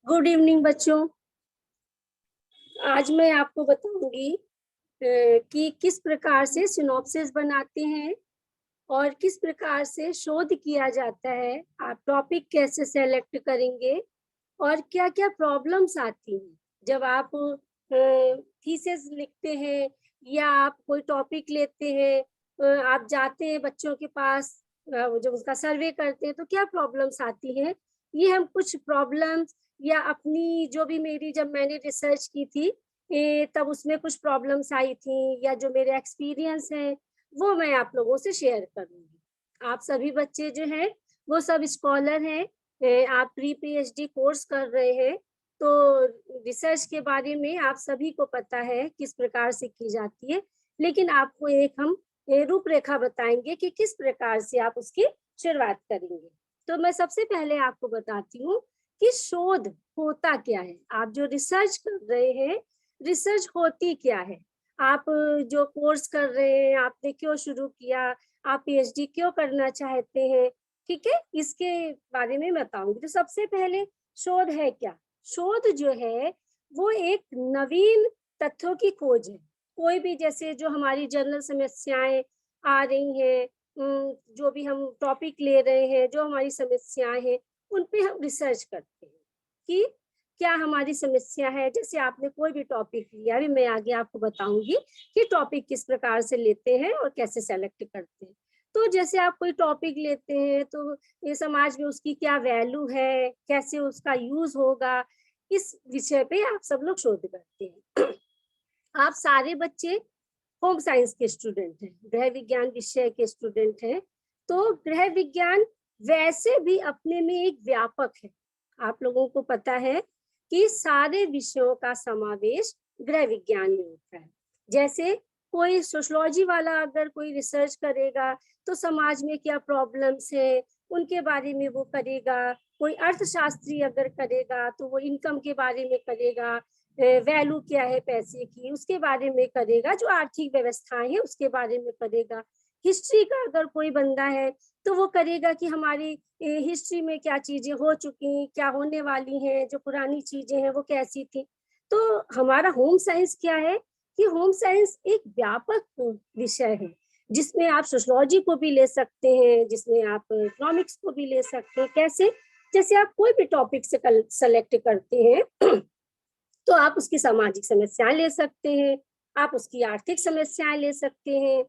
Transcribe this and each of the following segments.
Good evening बच्चों। आज मैं आपको बताऊंगी कि किस प्रकार से सिनॉप्सिस बनाते हैं और किस प्रकार से शोध किया जाता है। आप टॉपिक कैसे सेलेक्ट करेंगे और क्या क्या प्रॉब्लम्स आती हैं जब आप थीसिस लिखते हैं या आप कोई टॉपिक लेते हैं, आप जाते हैं बच्चों के पास, जब उसका सर्वे करते हैं तो क्या प्रॉब्लम्स आती हैं। ये हम कुछ प्रॉब्लम्स या अपनी जो भी मेरी जब मैंने रिसर्च की थी तब उसमें कुछ प्रॉब्लम्स आई थी या जो मेरे एक्सपीरियंस है वो मैं आप लोगों से शेयर करूंगी। आप सभी बच्चे जो हैं वो सब स्कॉलर हैं, आप प्री पीएचडी कोर्स कर रहे हैं, तो रिसर्च के बारे में आप सभी को पता है किस प्रकार से की जाती है, लेकिन आपको एक हम रूपरेखा बताएंगे कि किस प्रकार से आप उसकी शुरुआत करेंगे। तो मैं सबसे पहले आपको बताती हूँ कि शोध होता क्या है। आप जो रिसर्च कर रहे हैं, रिसर्च होती क्या है, आप जो कोर्स कर रहे हैं आपने क्यों शुरू किया, आप पीएचडी क्यों करना चाहते हैं, ठीक है, इसके बारे में बताऊंगी। तो सबसे पहले शोध है क्या। शोध जो है वो एक नवीन तथ्यों की खोज है। कोई भी जैसे जो हमारी जनरल समस्याएं आ रही हैं, जो भी हम टॉपिक ले रहे हैं, जो हमारी समस्याएं हैं उन पे हम रिसर्च करते हैं कि क्या हमारी समस्या है। जैसे आपने कोई भी टॉपिक लिया, अभी मैं आगे आपको बताऊंगी कि टॉपिक किस प्रकार से लेते हैं और कैसे सेलेक्ट करते हैं। तो जैसे आप कोई टॉपिक लेते हैं तो ये समाज में उसकी क्या वैल्यू है, कैसे उसका यूज होगा, इस विषय पे आप सब लोग शोध करते हैं। आप सारे बच्चे होम साइंस के स्टूडेंट हैं, गृह विज्ञान विषय के स्टूडेंट हैं। तो गृह विज्ञान वैसे भी अपने में एक व्यापक है। आप लोगों को पता है कि सारे विषयों का समावेश गृह विज्ञान में होता है। जैसे कोई सोशलॉजी वाला अगर कोई रिसर्च करेगा तो समाज में क्या प्रॉब्लम्स है उनके बारे में वो करेगा। कोई अर्थशास्त्री अगर करेगा तो वो इनकम के बारे में करेगा, वैल्यू क्या है पैसे की उसके बारे में करेगा, जो आर्थिक व्यवस्थाएं है उसके बारे में करेगा। हिस्ट्री का अगर कोई बंदा है तो वो करेगा कि हमारी हिस्ट्री में क्या चीजें हो चुकी, क्या होने वाली हैं, जो पुरानी चीजें हैं वो कैसी थी। तो हमारा होम साइंस क्या है कि होम साइंस एक व्यापक विषय है जिसमें आप सोशलॉजी को भी ले सकते हैं, जिसमें आप इकोनॉमिक्स को भी ले सकते हैं। कैसे, जैसे आप कोई भी टॉपिक से सेलेक्ट करते हैं तो आप उसकी सामाजिक समस्याएं ले सकते हैं, आप उसकी आर्थिक समस्याएं ले सकते हैं,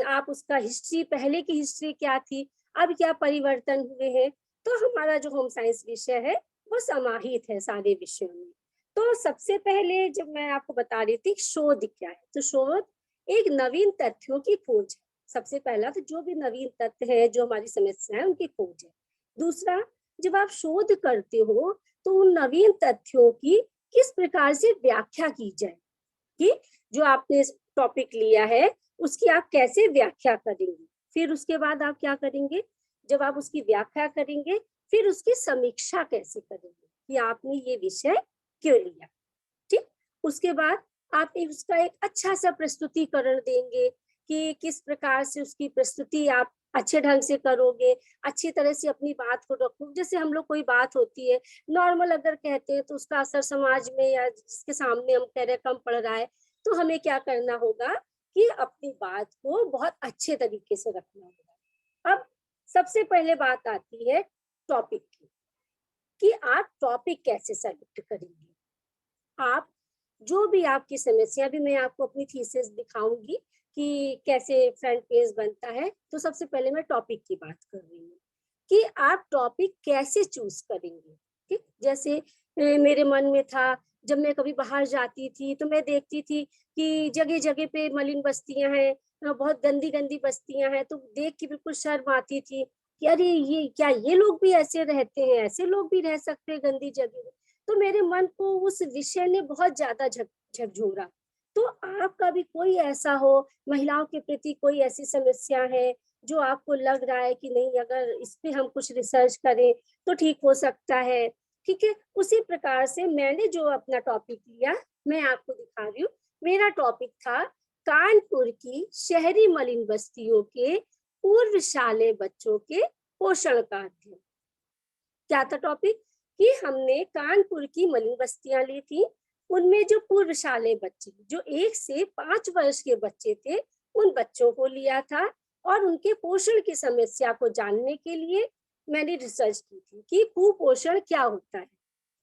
आप उसका हिस्ट्री, पहले की हिस्ट्री क्या थी, अब क्या परिवर्तन हुए हैं। तो हमारा जो होम साइंस विषय है वो समाहित है सारे विषयों में। तो सबसे पहले जब मैं आपको बता रही थी शोध क्या है, तो शोध एक नवीन तथ्यों की खोज है। सबसे पहला तो जो भी नवीन तथ्य है, जो हमारी समस्या है उनकी खोज है। दूसरा, जब आप शोध करते हो तो उन नवीन तथ्यों की किस प्रकार से व्याख्या की जाए, कि जो आपने टॉपिक लिया है उसकी आप कैसे व्याख्या करेंगे। फिर उसके बाद आप क्या करेंगे, जब आप उसकी व्याख्या करेंगे फिर उसकी समीक्षा कैसे करेंगे कि आपने ये विषय क्यों लिया। ठीक, उसके बाद आप उसका एक अच्छा सा प्रस्तुतिकरण देंगे कि किस प्रकार से उसकी प्रस्तुति आप अच्छे ढंग से करोगे, अच्छी तरह से अपनी बात को रखो। जैसे हम लोग कोई बात होती है नॉर्मल अगर कहते हैं तो उसका असर समाज में या जिसके सामने हम कह रहे कम पड़ रहा है, तो हमें क्या करना होगा कि अपनी बात को बहुत अच्छे तरीके से रखना होगा। अब सबसे पहले बात आती है टॉपिक की, कि आप टॉपिक कैसे सेलेक्ट करेंगे। आप जो भी आपकी समस्या, भी मैं आपको अपनी थीसिस दिखाऊंगी कि कैसे फ्रंट पेज बनता है। तो सबसे पहले मैं टॉपिक की बात कर रही हूँ कि आप टॉपिक कैसे चूज करेंगे। ठीक, जैसे मेरे मन में था, जब मैं कभी बाहर जाती थी तो मैं देखती थी कि जगह जगह पे मलिन बस्तियां हैं, बहुत गंदी गंदी बस्तियां हैं, तो देख के बिल्कुल शर्म आती थी कि अरे ये क्या, ये लोग भी ऐसे रहते हैं, ऐसे लोग भी रह सकते हैं गंदी जगह में। तो मेरे मन को उस विषय ने बहुत ज्यादा झकझोरा। तो आपका भी कोई ऐसा हो, महिलाओं के प्रति कोई ऐसी समस्या है जो आपको लग रहा है कि नहीं अगर इस पे हम कुछ रिसर्च करें तो ठीक हो सकता है, ठीक है, उसी प्रकार से मैंने जो अपना टॉपिक लिया मैं आपको दिखा रही हूँ। मेरा टॉपिक था कानपुर की शहरी मलिन बस्तियों के पूर्व शालेय बच्चों के पोषण का अध्ययन। क्या था टॉपिक कि हमने कानपुर की मलिन बस्तियां ली थी। उनमें जो पूर्वशाली बच्चे जो 1 से 5 वर्ष के बच्चे थे, उन बच्चों को लिया था और उनके पोषण की समस्या को जानने के लिए मैंने रिसर्च की थी कि कुपोषण क्या होता है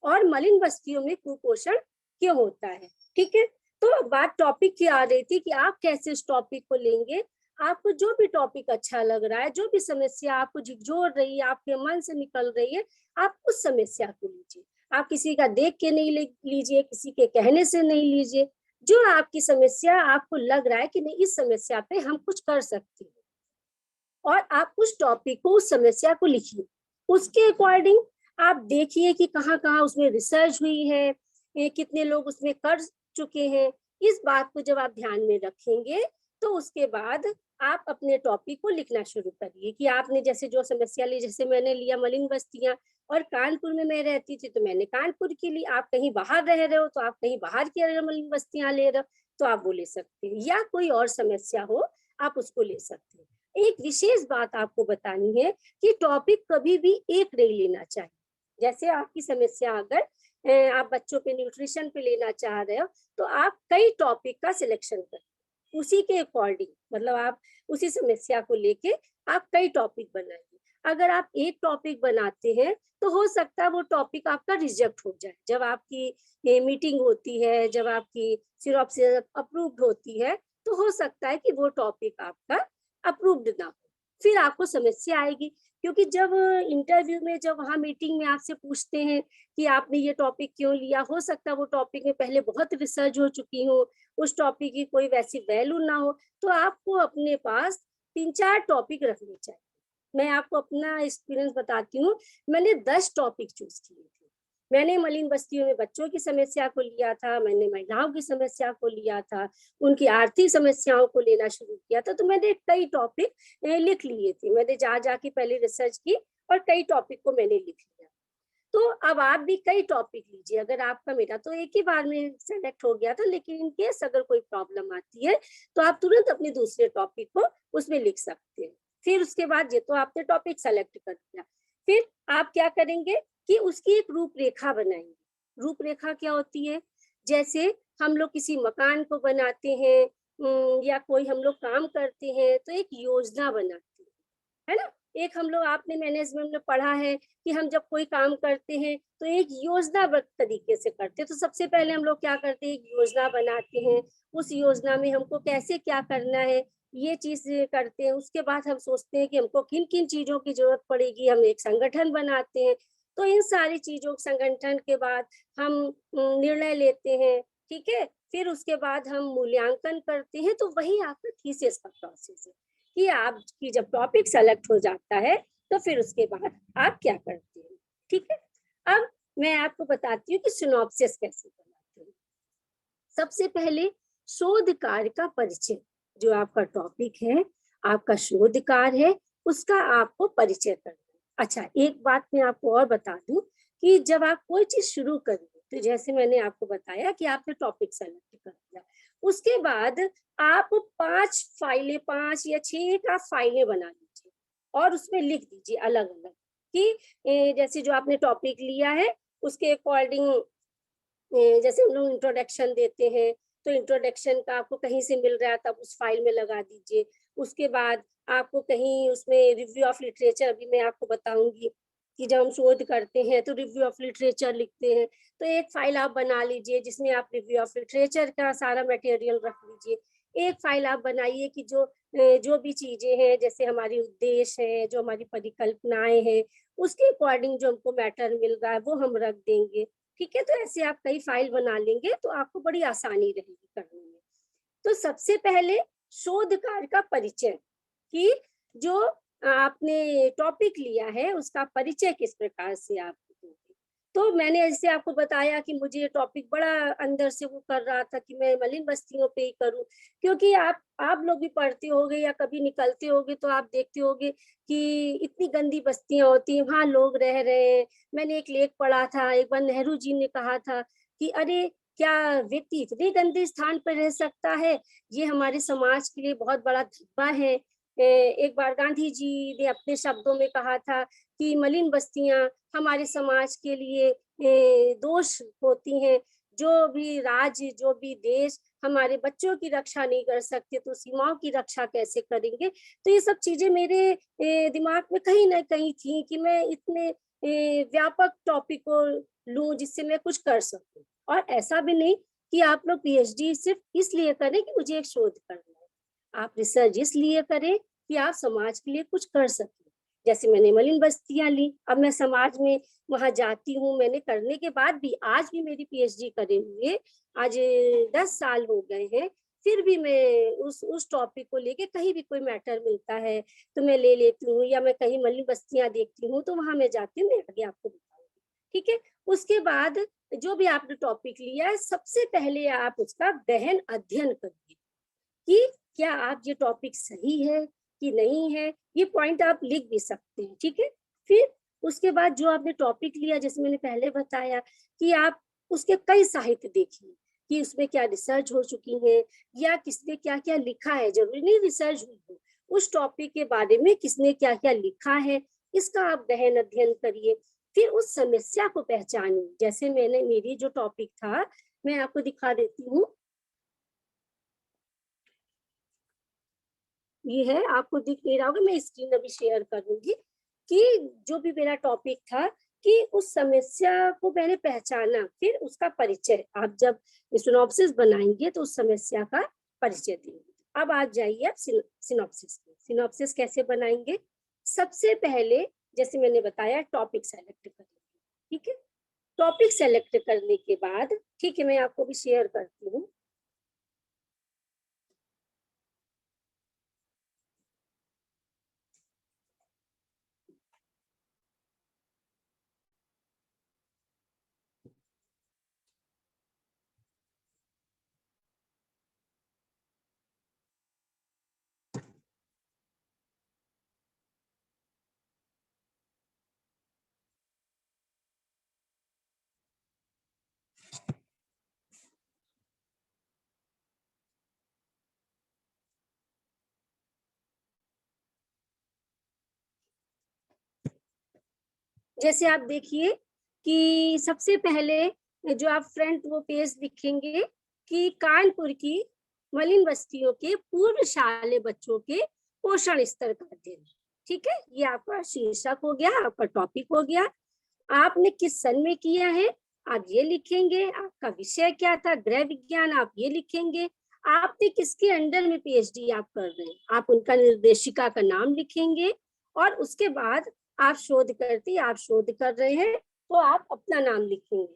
और मलिन बस्तियों में कुपोषण क्यों होता है। ठीक है, तो बात टॉपिक की आ रही थी कि आप कैसे इस टॉपिक को लेंगे। आपको जो भी टॉपिक अच्छा लग रहा है, जो भी समस्या आपको झिकझोर रही है, आपके मन से निकल रही है, आप उस समस्या को लीजिए। आप किसी का देख के नहीं लीजिए, किसी के कहने से नहीं लीजिए। जो आपकी समस्या आपको लग रहा है कि नहीं, इस समस्या पे हम कुछ कर सकते हैं, और आप उस टॉपिक को, उस समस्या को लिखिए। उसके अकॉर्डिंग आप देखिए कि कहाँ कहाँ उसमें रिसर्च हुई है, कितने लोग उसमें कर चुके हैं। इस बात को जब आप ध्यान में रखेंगे तो उसके बाद आप अपने टॉपिक को लिखना शुरू करिए कि आपने जैसे जो समस्या ली, जैसे मैंने लिया मलिन बस्तियां, और कानपुर में मैं रहती थी तो मैंने कानपुर की ली। आप कहीं बाहर रह रहे हो तो आप कहीं बाहर की मलिन बस्तियां ले रहे हो तो आप वो ले सकते हैं, या कोई और समस्या हो आप उसको ले सकते हैं। एक विशेष बात आपको बतानी है कि टॉपिक कभी भी एक नहीं लेना चाहिए। जैसे आपकी समस्या अगर आप बच्चों पे न्यूट्रिशन पे लेना चाह रहे हो तो आप कई टॉपिक का सिलेक्शन करें, उसी के अकॉर्डिंग, मतलब आप उसी समस्या को लेके आप कई टॉपिक बनाइए। अगर आप एक टॉपिक बनाते हैं तो हो सकता है वो टॉपिक आपका रिजेक्ट हो जाए। जब आपकी मीटिंग होती है, जब आपकी सिनॉप्सिस अप्रूव्ड होती है, तो हो सकता है कि वो टॉपिक आपका अप्रूव्ड ना हो, फिर आपको समस्या आएगी। क्योंकि जब इंटरव्यू में, जब वहाँ मीटिंग में आपसे पूछते हैं कि आपने ये टॉपिक क्यों लिया, हो सकता है वो टॉपिक में पहले बहुत रिसर्च हो चुकी हो, उस टॉपिक की कोई वैसी वैल्यू ना हो, तो आपको अपने पास 3-4 टॉपिक रखने चाहिए। मैं आपको अपना एक्सपीरियंस बताती हूँ। मैंने 10 टॉपिक चूज किए थे। मैंने मलिन बस्तियों में बच्चों की समस्या को लिया था, मैंने महिलाओं की समस्या को लिया था, उनकी आर्थिक समस्याओं को लेना शुरू किया था। तो मैंने कई टॉपिक लिख लिए थे। मैंने जा जाके पहले रिसर्च की और कई टॉपिक को मैंने लिख लिया। तो अब आप भी कई टॉपिक लीजिए। अगर आपका, मेरा तो एक ही बार में सेलेक्ट हो गया था, लेकिन इन केस अगर कोई प्रॉब्लम आती है तो आप तुरंत अपने दूसरे टॉपिक को उसमें लिख सकते हैं। फिर उसके बाद ये तो आपने टॉपिक सेलेक्ट कर दिया, फिर आप क्या करेंगे कि उसकी एक रूपरेखा बनाएंगे। रूपरेखा क्या होती है? जैसे हम लोग किसी मकान को बनाते हैं, या कोई हम लोग काम करते हैं तो एक योजना बनाते हैं, है ना। एक हम लोग, आपने मैनेजमेंट में पढ़ा है कि हम जब कोई काम करते हैं तो एक योजनाबद्ध तरीके से करते हैं। तो सबसे पहले हम लोग क्या करते हैं, एक योजना बनाते हैं। उस योजना में हमको कैसे क्या करना है ये चीज करते हैं। उसके बाद हम सोचते हैं कि हमको किन किन चीजों की जरूरत पड़ेगी, हम एक संगठन बनाते हैं। तो इन सारी चीजों, संगठन के बाद हम निर्णय लेते हैं, ठीक है। फिर उसके बाद हम मूल्यांकन करते हैं। तो वही आपका थीसिस का प्रोसेस है कि आपकी जब टॉपिक सेलेक्ट हो जाता है तो फिर उसके बाद आप क्या करते हैं, ठीक है। अब मैं आपको बताती हूँ कि सिनॉप्सिस कैसे बनाते हैं। सबसे पहले शोध कार्य का परिचय, जो आपका टॉपिक है, आपका शोध कार्य है, उसका आपको परिचय करना है। अच्छा, एक बात मैं आपको और बता दूं कि जब आप कोई चीज शुरू करें, तो जैसे मैंने आपको बताया कि आपने टॉपिक सेलेक्ट कर दिया, उसके बाद आप 5 फाइलें, 5 या 6 का फाइलें बना लीजिए और उसमें लिख दीजिए अलग अलग कि जैसे जो आपने टॉपिक लिया है उसके अकॉर्डिंग। जैसे हम लोग इंट्रोडक्शन देते हैं तो इंट्रोडक्शन का आपको कहीं से मिल रहा है तब उस फाइल में लगा दीजिए। उसके बाद आपको कहीं उसमें रिव्यू ऑफ लिटरेचर, अभी मैं आपको बताऊंगी कि जब हम शोध करते हैं तो रिव्यू ऑफ लिटरेचर लिखते हैं, तो एक फाइल आप बना लीजिए जिसमें आप रिव्यू ऑफ लिटरेचर का सारा मटेरियल रख लीजिए। एक फाइल आप बनाइए कि जो भी चीजें हैं, जैसे हमारी उद्देश्य है, जो हमारी परिकल्पनाएं हैं, उसके अकॉर्डिंग जो हमको मैटर मिल रहा है वो हम रख देंगे, ठीक है। तो ऐसे आप कई फाइल बना लेंगे तो आपको बड़ी आसानी रहेगी करने में। तो सबसे पहले शोध कार्य का परिचय, कि जो आपने टॉपिक लिया है उसका परिचय किस प्रकार से आप दोगे। तो मैंने ऐसे आपको बताया कि मुझे ये टॉपिक बड़ा अंदर से वो कर रहा था कि मैं मलिन बस्तियों पे ही करूं, क्योंकि आप लोग भी पढ़ते होगे या कभी निकलते होगे तो आप देखते होगे कि इतनी गंदी बस्तियां होती हैं, वहां लोग रह रहे हैं। मैंने एक लेख पढ़ा था, एक बार नेहरू जी ने कहा था कि अरे, क्या व्यक्ति इतने गंदे स्थान पर रह सकता है, ये हमारे समाज के लिए बहुत बड़ा धब्बा है। एक बार गांधी जी ने अपने शब्दों में कहा था कि मलिन बस्तियां हमारे समाज के लिए दोष होती हैं। जो भी राज्य, जो भी देश हमारे बच्चों की रक्षा नहीं कर सकते तो सीमाओं की रक्षा कैसे करेंगे। तो ये सब चीजें मेरे दिमाग में कहीं ना कहीं थी कि मैं इतने व्यापक टॉपिक को लूं जिससे मैं कुछ कर सकूं। और ऐसा भी नहीं कि आप लोग पीएचडी सिर्फ इसलिए करें कि मुझे एक शोध करना है। आप रिसर्च इसलिए करें कि आप समाज के लिए कुछ कर सकें। जैसे मैंने मलिन बस्तियां ली, अब मैं समाज में वहां जाती हूँ। मैंने करने के बाद भी आज भी मेरी पीएचडी करे हुए आज 10 साल हो गए हैं, फिर भी मैं उस टॉपिक को लेके कहीं भी कोई मैटर मिलता है तो मैं ले लेती हूँ, या मैं कहीं मलिन बस्तियां देखती हूँ तो वहां मैं जाती हूँ। मैं आगे आपको बताऊंगी, ठीक है। उसके बाद जो भी आपने टॉपिक लिया है, सबसे पहले आप उसका गहन अध्ययन करिए कि क्या आप ये टॉपिक सही है कि नहीं है। ये पॉइंट आप लिख भी सकते हैं, ठीक है। फिर उसके बाद जो आपने टॉपिक लिया, जैसे मैंने पहले बताया कि आप उसके कई साहित्य देखिए कि उसमें क्या रिसर्च हो चुकी है या किसने क्या क्या लिखा है। जरूरी नहीं रिसर्च हुई हो, उस टॉपिक के बारे में किसने क्या क्या लिखा है, इसका आप गहन अध्ययन करिए। फिर उस समस्या को पहचानिए। जैसे मैंने मेरी जो टॉपिक था, मैं आपको दिखा देती हूँ, ये है, आपको दिख नहीं रहा होगा, मैं स्क्रीन अभी शेयर करूंगी कि जो भी मेरा टॉपिक था कि उस समस्या को मैंने पहचाना, फिर उसका परिचय। आप जब सिनॉप्सिस बनाएंगे तो उस समस्या का परिचय देंगे। अब आप जाइए आप सिनॉप्सिस में। सिनॉप्सिस कैसे बनाएंगे? सबसे पहले जैसे मैंने बताया टॉपिक सेलेक्ट करेंगे, ठीक है। टॉपिक सेलेक्ट करने के बाद, ठीक है, मैं आपको भी शेयर करती हूँ। जैसे आप देखिए कि सबसे पहले जो आप फ्रंट वो पेज लिखेंगे कि कानपुर की मलिन बस्तियों के पूर्व शालेय बच्चों के पोषण स्तर का अध्ययन, ठीक है। ये आपका शीर्षक हो गया, आपका टॉपिक हो गया। आपने किस सन में किया है आप ये लिखेंगे। आपका विषय क्या था, गृह विज्ञान, आप ये लिखेंगे। आपने किसके अंडर में पीएचडी आप कर रहे हैं, आप उनका निर्देशिका का नाम लिखेंगे। और उसके बाद आप शोधकर्ती, आप शोध कर रहे हैं तो आप अपना नाम लिखेंगे,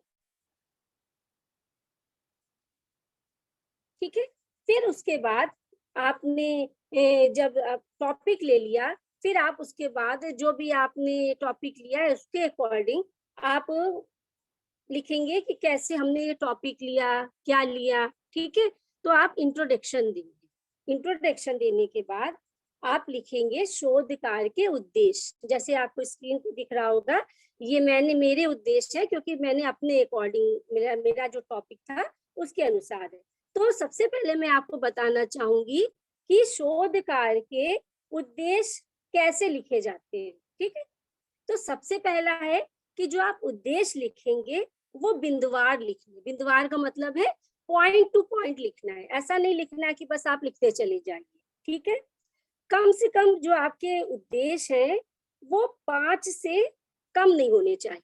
ठीक है। फिर उसके बाद आपने जब टॉपिक ले लिया, फिर आप उसके बाद जो भी आपने टॉपिक लिया है उसके अकॉर्डिंग आप लिखेंगे कि कैसे हमने ये टॉपिक लिया, क्या लिया, ठीक है। तो आप इंट्रोडक्शन देंगे। इंट्रोडक्शन देने के बाद आप लिखेंगे शोध कार्य के उद्देश्य। जैसे आपको स्क्रीन पे दिख रहा होगा, ये मेरे उद्देश्य है क्योंकि मैंने अपने अकॉर्डिंग मेरा जो टॉपिक था उसके अनुसार है। तो सबसे पहले मैं आपको बताना चाहूंगी कि शोध कार्य के उद्देश्य कैसे लिखे जाते हैं, ठीक है। तो सबसे पहला है कि जो आप उद्देश्य लिखेंगे वो बिंदुवार लिखिए। बिंदुवार का मतलब है पॉइंट टू पॉइंट लिखना है, ऐसा नहीं लिखना है कि बस आप लिखते चले जाइए, ठीक है। कम से कम जो आपके उद्देश्य है वो 5 से कम नहीं होने चाहिए,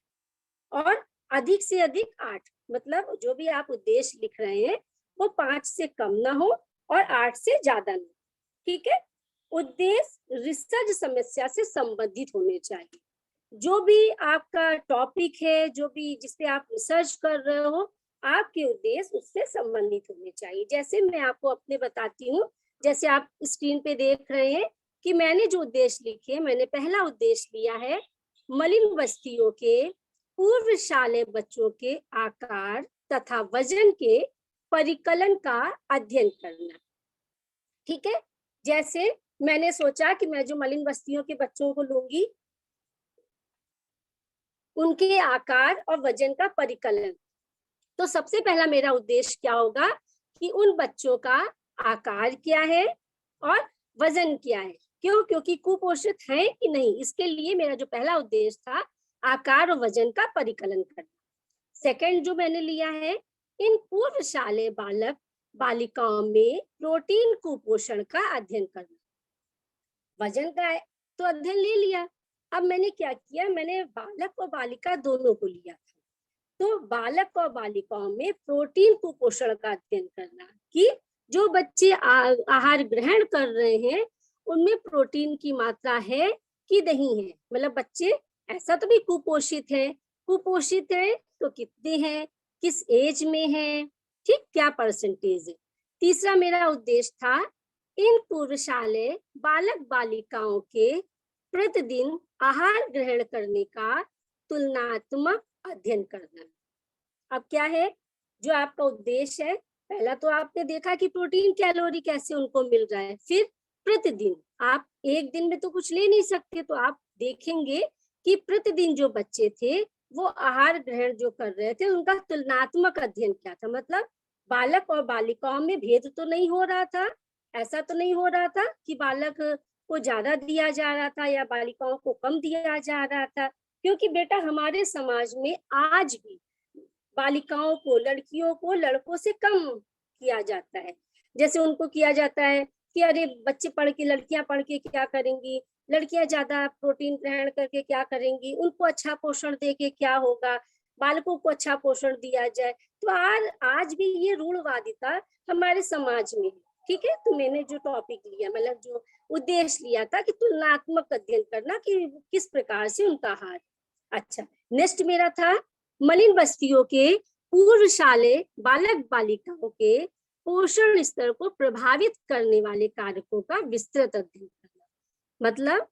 और अधिक से अधिक 8। मतलब जो भी आप उद्देश्य लिख रहे हैं वो 5 से कम ना हो और 8 से ज्यादा ना, ठीक है। उद्देश्य रिसर्च समस्या से संबंधित होने चाहिए। जो भी आपका टॉपिक है, जो भी जिस पे आप रिसर्च कर रहे हो, आपके उद्देश्य उससे संबंधित होने चाहिए। जैसे मैं आपको अपने बताती हूँ, जैसे आप स्क्रीन पे देख रहे हैं कि मैंने जो उद्देश्य लिखे, मैंने पहला उद्देश्य लिया है मलिन बस्तियों के पूर्व शालेय बच्चों के आकार तथा वजन के परिकलन का अध्ययन करना, ठीक है। जैसे मैंने सोचा कि मैं जो मलिन बस्तियों के बच्चों को लूंगी, उनके आकार और वजन का परिकलन। तो सबसे पहला मेरा उद्देश्य क्या होगा कि उन बच्चों का आकार क्या है और वजन क्या है, क्यों? क्योंकि कुपोषित है कि नहीं, इसके लिए मेरा जो पहला उद्देश्य था आकार और वजन का परिकलन करना। सेकंड जो मैंने लिया है, इन पूर्वशालेय बालक बालिकाओं में प्रोटीन कुपोषण का अध्ययन करना। वजन का तो अध्ययन ले लिया, अब मैंने क्या किया, मैंने बालक और बालिका दोनों को लिया था। तो बालक और बालिकाओं में प्रोटीन कुपोषण का अध्ययन करना कि जो बच्चे आहार ग्रहण कर रहे हैं उनमें प्रोटीन की मात्रा है कि नहीं है, मतलब बच्चे ऐसा तो भी कुपोषित है तो कितने हैं, किस एज में है, ठीक, क्या परसेंटेज है। तीसरा मेरा उद्देश्य था इन पूर्वशालेय बालक बालिकाओं के प्रतिदिन आहार ग्रहण करने का तुलनात्मक अध्ययन करना। अब क्या है जो आपका उद्देश्य है, पहला तो आपने देखा कि प्रोटीन कैलोरी कैसे उनको मिल रहा है, फिर प्रतिदिन, आप एक दिन में तो कुछ ले नहीं सकते, तो आप देखेंगे कि प्रतिदिन जो बच्चे थे वो आहार ग्रहण जो कर रहे थे उनका तुलनात्मक अध्ययन क्या था, मतलब बालक और बालिकाओं में भेद तो नहीं हो रहा था, ऐसा तो नहीं हो रहा था कि बालक को ज्यादा दिया जा रहा था या बालिकाओं को कम दिया जा रहा था, क्योंकि बेटा हमारे समाज में आज भी बालिकाओं को, लड़कियों को लड़कों से कम किया जाता है। जैसे उनको किया जाता है कि अरे बच्चे पढ़ के, लड़कियां पढ़ के क्या करेंगी, लड़कियां ज्यादा प्रोटीन ग्रहण करके क्या करेंगी, उनको अच्छा पोषण दे के क्या होगा, बालकों को अच्छा पोषण दिया जाए। तो आज भी ये रूढ़वादिता हमारे समाज में है, ठीक है। तो मैंने जो टॉपिक लिया, मतलब जो उद्देश्य लिया था कि तुलनात्मक अध्ययन करना कि किस प्रकार से उनका आहार। अच्छा, नेक्स्ट मेरा था मलिन बस्तियों के पूर्वशालेय बालक बालिकाओं के पोषण स्तर को प्रभावित करने वाले कारकों का विस्तृत अध्ययन करना, मतलब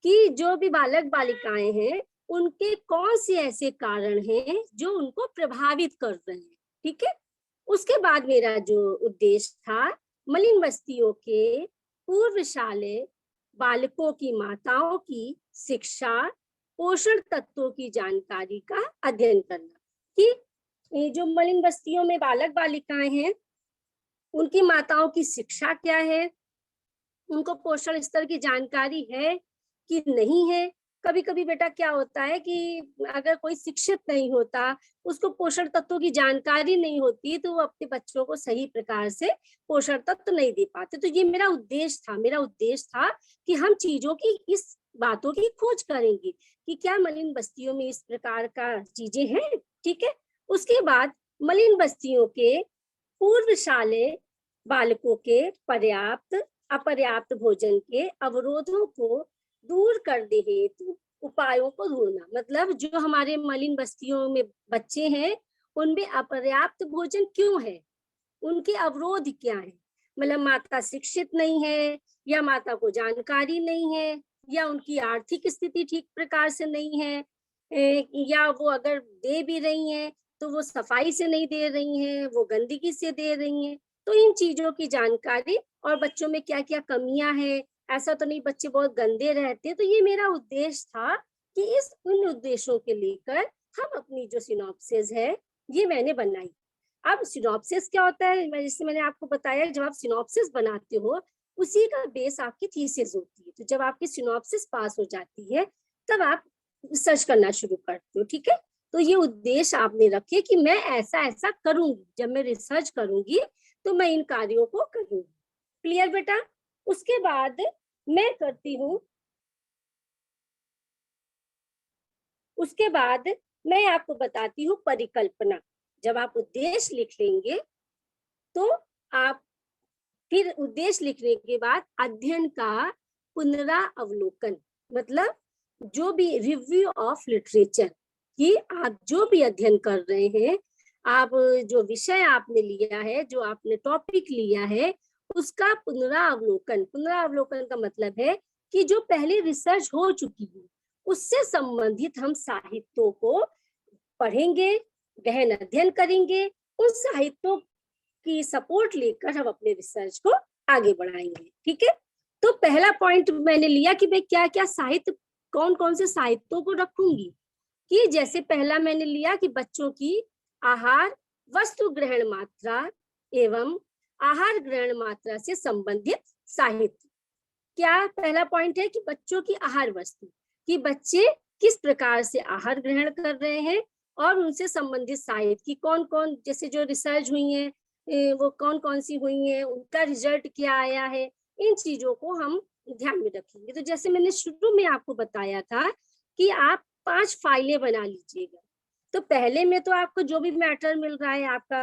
कि जो भी बालक बालिकाएं हैं उनके कौन से ऐसे कारण हैं जो उनको प्रभावित कर रहे हैं, ठीक है। उसके बाद मेरा जो उद्देश्य था मलिन बस्तियों के पूर्वशालेय बालकों की माताओं की शिक्षा, पोषण तत्वों की जानकारी का अध्ययन करना कि जो मलिन बस्तियों में बालक बालिकाएं हैं उनकी माताओं की शिक्षा क्या है, उनको पोषण स्तर की जानकारी है कि नहीं है। कभी कभी बेटा क्या होता है कि अगर कोई शिक्षित नहीं होता, उसको पोषण तत्वों की जानकारी नहीं होती, तो वो अपने बच्चों को सही प्रकार से पोषण तत्व नहीं दे पाते। तो ये मेरा उद्देश्य था कि हम चीजों की, इस बातों की खोज करेंगे कि क्या मलिन बस्तियों में इस प्रकार का चीजें हैं, ठीक है। उसके बाद मलिन बस्तियों के पूर्वशालेय बालकों के पर्याप्त अपर्याप्त भोजन के अवरोधों को दूर करने हेतु उपायों को ढूंढना, मतलब जो हमारे मलिन बस्तियों में बच्चे हैं उनमें अपर्याप्त भोजन क्यों है, उनके अवरोध क्या है, मतलब माता शिक्षित नहीं है, या माता को जानकारी नहीं है, या उनकी आर्थिक स्थिति ठीक प्रकार से नहीं है, या वो अगर दे भी रही हैं तो वो सफाई से नहीं दे रही हैं, वो गंदगी से दे रही हैं। तो इन चीजों की जानकारी और बच्चों में क्या क्या कमियां हैं, ऐसा तो नहीं बच्चे बहुत गंदे रहते। तो ये मेरा उद्देश्य था कि उन उद्देश्यों के लेकर हम अपनी जो सिनॉप्सिस है ये मैंने बनाई। अब सिनॉप्सिस क्या होता है, जैसे मैंने आपको बताया, जब आप सिनॉप्सिस बनाते हो उसी का बेस आपकी थीसिस होती है। तो जब आपकी सिनॉप्सिस पास हो जाती है तब आप रिसर्च करना शुरू करते हो, ठीक है। तो ये उद्देश्य आपने रखे कि मैं ऐसा ऐसा करूंगी, जब मैं रिसर्च करूंगी तो मैं इन कार्यों को करूंगी। क्लियर बेटा? उसके बाद मैं करती हूँ, उसके बाद मैं आपको बताती हूँ परिकल्पना। जब आप उद्देश्य लिख लेंगे तो आप फिर उद्देश्य लिखने के बाद अध्ययन का पुनरावलोकन, मतलब जो भी रिव्यू ऑफ लिटरेचर, कि आप जो भी अध्ययन कर रहे हैं, आप जो विषय आपने लिया है, जो आपने टॉपिक लिया है, उसका पुनरावलोकन का मतलब है कि जो पहले रिसर्च हो चुकी है उससे संबंधित हम साहित्यों को पढ़ेंगे, गहन अध्ययन करेंगे, उन साहित्यों की सपोर्ट लेकर हम अपने रिसर्च को आगे बढ़ाएंगे, ठीक है। तो पहला पॉइंट मैंने लिया कि मैं क्या क्या साहित्य, कौन कौन से साहित्यों को रखूंगी, कि जैसे पहला मैंने लिया कि बच्चों की आहार, वस्तु ग्रहण मात्रा एवं आहार ग्रहण मात्रा से संबंधित साहित्य, क्या पहला पॉइंट है कि बच्चों की आहार वस्तु, कि बच्चे किस प्रकार से आहार ग्रहण कर रहे हैं और उनसे संबंधित साहित्य की कौन कौन, जैसे जो रिसर्च हुई है वो कौन कौन सी हुई है, उनका रिजल्ट क्या आया है, इन चीजों को हम ध्यान में रखेंगे। तो जैसे मैंने शुरू में आपको बताया था कि आप 5 फाइलें बना लीजिएगा। तो पहले में तो आपको जो भी मैटर मिल रहा है आपका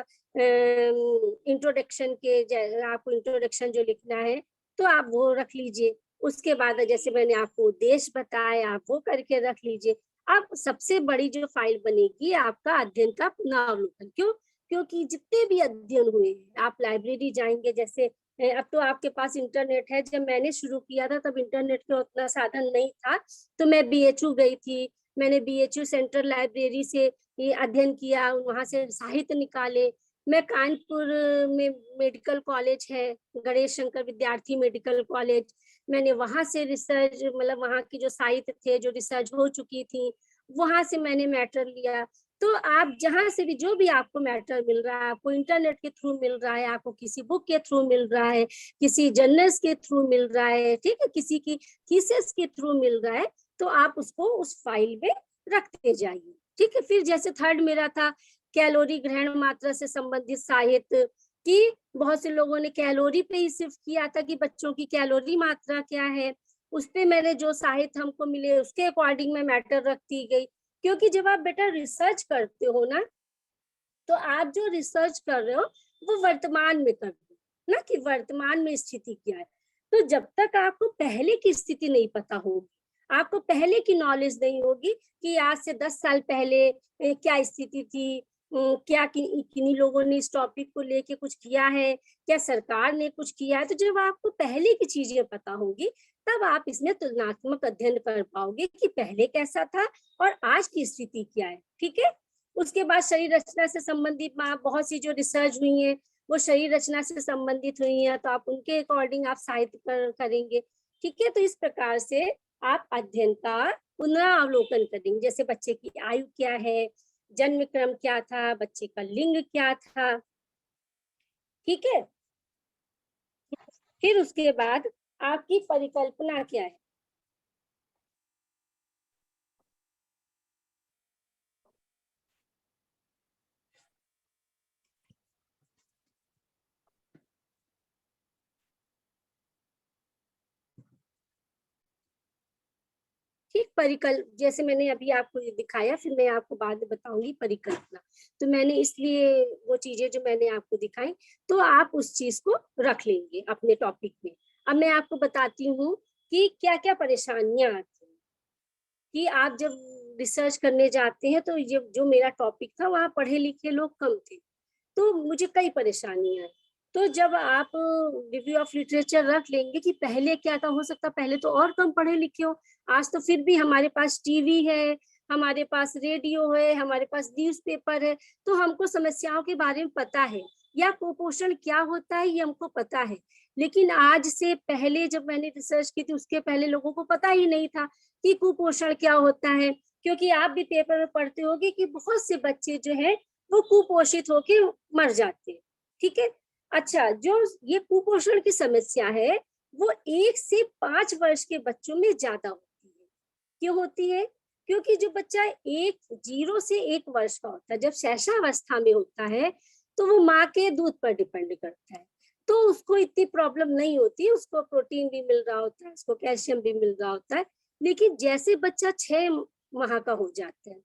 इंट्रोडक्शन के, आपको इंट्रोडक्शन जो लिखना है तो आप वो रख लीजिए। उसके बाद जैसे मैंने आपको उद्देश्य बताया आप वो करके रख लीजिए। अब सबसे बड़ी जो फाइल बनेगी आपका अध्ययन का पुनरावलोकन। क्यों? क्योंकि जितने भी अध्ययन हुए हैं, आप लाइब्रेरी जाएंगे, जैसे अब तो आपके पास इंटरनेट है, जब मैंने शुरू किया था तब इंटरनेट का उतना साधन नहीं था, तो मैं बीएचयू गई थी, मैंने बीएचयू सेंट्रल लाइब्रेरी से ये अध्ययन किया, वहां से साहित्य निकाले। मैं कानपुर में मेडिकल कॉलेज है, गणेश शंकर विद्यार्थी मेडिकल कॉलेज, मैंने वहां से रिसर्च, मतलब वहां की जो साहित्य थे, जो रिसर्च हो चुकी थी, वहां से मैंने मैटर लिया। तो आप जहां से भी जो भी आपको मैटर मिल रहा है, आपको इंटरनेट के थ्रू मिल रहा है, आपको किसी बुक के थ्रू मिल रहा है, किसी जर्नल्स के थ्रू मिल रहा है, ठीक है, किसी की थीसिस के थ्रू मिल रहा है, तो आप उसको उस फाइल में रखते जाइए। ठीक है। फिर जैसे थर्ड मेरा था कैलोरी ग्रहण मात्रा से संबंधित साहित्य, कि बहुत से लोगों ने कैलोरी पे ही सिर्फ किया था कि बच्चों की कैलोरी मात्रा क्या है, उस पे मैंने जो साहित्य हमको मिले उसके अकॉर्डिंग में मैटर रखती गई। क्योंकि जब आप बेटा रिसर्च करते हो ना, तो आप जो रिसर्च कर रहे हो वो वर्तमान में कर रहे हो ना, कि वर्तमान में स्थिति क्या है। तो जब तक आपको पहले की स्थिति नहीं पता होगी, आपको पहले की नॉलेज नहीं होगी कि आज से 10 साल पहले क्या स्थिति थी, क्या किन्हीं लोगों ने इस टॉपिक को लेके कुछ किया है, क्या सरकार ने कुछ किया है, तो जब आपको पहले की चीजें पता होगी तब आप इसमें तुलनात्मक अध्ययन कर पाओगे कि पहले कैसा था और आज की स्थिति क्या है। ठीक है। उसके बाद शरीर रचना से संबंधित बहुत सी जो रिसर्च हुई है वो शरीर रचना से संबंधित हुई है, तो आप उनके अकॉर्डिंग आप साहित्य करेंगे। ठीक है। तो इस प्रकार से आप अध्ययन का पुनरावलोकन करेंगे, जैसे बच्चे की आयु क्या है, जन्म क्रम क्या था, बच्चे का लिंग क्या था। ठीक है। फिर उसके बाद आपकी परिकल्पना क्या है। ठीक। जैसे मैंने अभी आपको दिखाया, फिर मैं आपको बाद में बताऊंगी परिकल्पना। तो मैंने इसलिए वो चीजें जो मैंने आपको दिखाई, तो आप उस चीज को रख लेंगे अपने टॉपिक में। अब मैं आपको बताती हूँ कि क्या क्या परेशानियां आती हैं। कि आप जब रिसर्च करने जाते हैं, तो ये जो मेरा टॉपिक था वहाँ पढ़े लिखे लोग कम थे, तो मुझे कई परेशानियां आई। तो जब आप रिव्यू ऑफ लिटरेचर रख लेंगे कि पहले क्या था, हो सकता पहले तो और कम पढ़े लिखे हो, आज तो फिर भी हमारे पास टीवी है, हमारे पास रेडियो है, हमारे पास न्यूज़पेपर है, तो हमको समस्याओं के बारे में पता है, या कुपोषण क्या होता है ये हमको पता है। लेकिन आज से पहले जब मैंने रिसर्च की थी, उसके पहले लोगों को पता ही नहीं था कि कुपोषण क्या होता है। क्योंकि आप भी पेपर में पढ़ते होगे कि बहुत से बच्चे जो है वो कुपोषित होके मर जाते हैं। ठीक है। अच्छा, जो ये कुपोषण की समस्या है वो 1 से 5 वर्ष के बच्चों में ज्यादा होती है। क्यों होती है? क्योंकि जो बच्चा 0 से 1 वर्ष का होता है, जब शैशवावस्था में होता है, तो वो माँ के दूध पर डिपेंड करता है, तो उसको इतनी प्रॉब्लम नहीं होती, उसको प्रोटीन भी मिल रहा होता है, उसको कैल्शियम भी मिल रहा होता है। लेकिन जैसे बच्चा 6 माह का हो जाता है,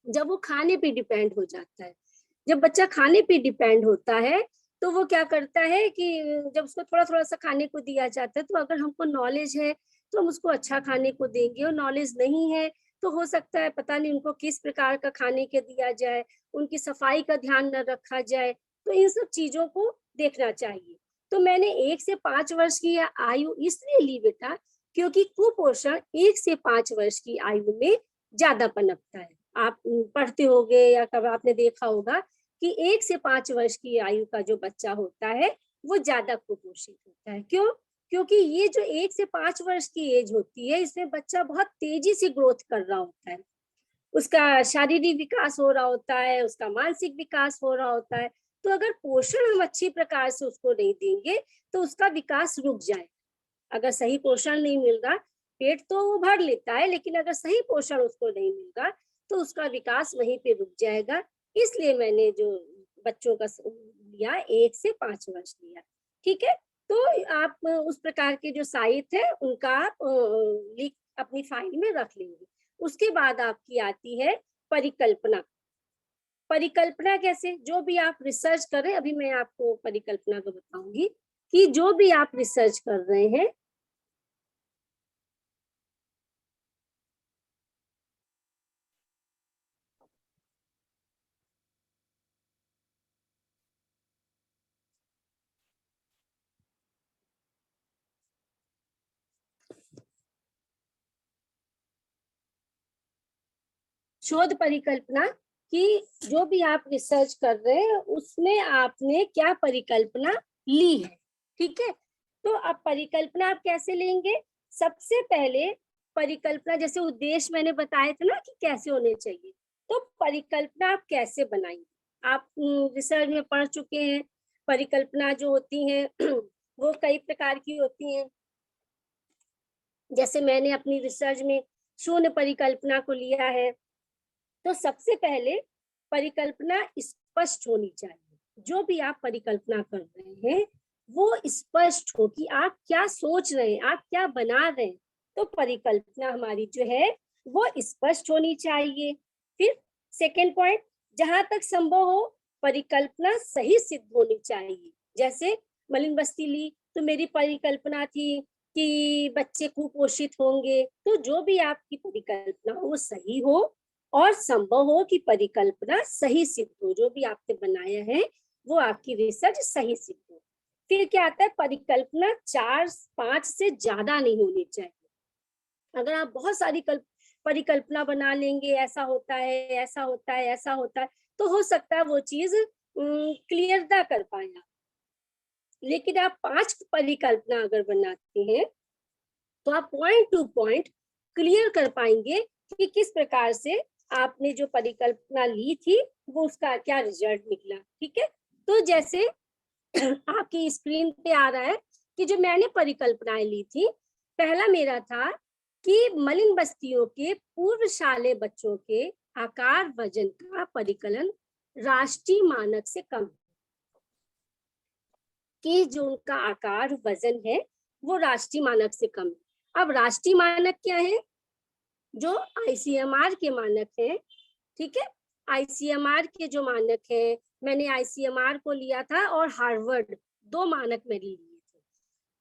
जब वो खाने पे डिपेंड हो जाता है, जब बच्चा खाने पे डिपेंड होता है, तो वो क्या करता है कि जब उसको थोड़ा थोड़ा सा खाने को दिया जाता है, तो अगर हमको नॉलेज है तो हम उसको अच्छा खाने को देंगे, और नॉलेज नहीं है तो हो सकता है पता नहीं उनको किस प्रकार का खाने के दिया जाए, उनकी सफाई का ध्यान न रखा जाए। तो इन सब चीजों को देखना चाहिए। तो मैंने 1 से 5 वर्ष की आयु इसलिए ली बेटा, क्योंकि कुपोषण 1 से 5 वर्ष की आयु में ज्यादा पनपता है। आप पढ़ते होंगे या कब आपने देखा होगा कि 1 से 5 वर्ष की आयु का जो बच्चा होता है वो ज्यादा कुपोषित होता है। क्यों? क्योंकि ये जो 1 से 5 वर्ष की एज होती है, इसमें बच्चा बहुत तेजी से ग्रोथ कर रहा होता है, उसका शारीरिक विकास हो रहा होता है, उसका मानसिक विकास हो रहा होता है। तो अगर पोषण हम अच्छी प्रकार से उसको नहीं देंगे तो उसका विकास रुक जाए। अगर सही पोषण नहीं मिल रहा, पेट तो वो भर लेता है, लेकिन अगर सही पोषण उसको नहीं मिलता तो उसका विकास वहीं पे रुक जाएगा। इसलिए मैंने जो बच्चों का लिया 1 से 5 वर्ष लिया। ठीक है, तो आप उस प्रकार के जो साहित्य है उनका आप लिख अपनी फाइल में रख लेंगे। उसके बाद आपकी आती है परिकल्पना। परिकल्पना कैसे, जो भी आप रिसर्च कर रहे हैं, अभी मैं आपको परिकल्पना को बताऊंगी कि जो भी आप रिसर्च कर रहे हैं, शोध परिकल्पना कि जो भी आप रिसर्च कर रहे हैं उसमें आपने क्या परिकल्पना ली है। ठीक है, तो अब परिकल्पना आप कैसे लेंगे? सबसे पहले परिकल्पना, जैसे उद्देश्य मैंने बताए थे ना कि कैसे होने चाहिए, तो परिकल्पना आप कैसे बनाएंगे? आप रिसर्च में पढ़ चुके हैं, परिकल्पना जो होती हैं वो कई प्रकार की होती हैं। जैसे मैंने अपनी रिसर्च में शून्य परिकल्पना को लिया है। तो सबसे पहले परिकल्पना स्पष्ट होनी चाहिए। जो भी आप परिकल्पना कर रहे हैं वो स्पष्ट हो कि आप क्या सोच रहे हैं, आप क्या बना रहे हैं। तो परिकल्पना हमारी जो है वो स्पष्ट होनी चाहिए। फिर सेकेंड पॉइंट, जहां तक संभव हो परिकल्पना सही सिद्ध होनी चाहिए। जैसे मलिन बस्ती ली तो मेरी परिकल्पना थी कि बच्चे कुपोषित होंगे, तो जो भी आपकी परिकल्पना हो वो सही हो और संभव हो कि परिकल्पना सही सिद्ध हो, जो भी आपने बनाया है वो आपकी रिसर्च सही सिद्ध हो। फिर क्या आता है, परिकल्पना 4-5 से ज्यादा नहीं होनी चाहिए। अगर आप बहुत सारी परिकल्पना बना लेंगे, ऐसा होता है, ऐसा होता है, ऐसा होता है, तो हो सकता है वो चीज क्लियर ना कर पाए। लेकिन आप 5 परिकल्पना अगर बनाते हैं तो आप पॉइंट टू पॉइंट क्लियर कर पाएंगे कि किस प्रकार से आपने जो परिकल्पना ली थी वो उसका क्या रिजल्ट निकला। ठीक है, तो जैसे आपकी स्क्रीन पे आ रहा है कि जो मैंने परिकल्पनाएं ली थी, पहला मेरा था कि मलिन बस्तियों के पूर्वशाले बच्चों के आकार वजन का परिकलन राष्ट्रीय मानक से कम, कि जो उनका आकार वजन है वो राष्ट्रीय मानक से कम। अब राष्ट्रीय मानक क्या है? जो आईसीएमआर के मानक है। ठीक है, आईसीएमआर के जो मानक है, मैंने आईसीएमआर को लिया था और हार्वर्ड, 2 मानक मैंने लिए थे।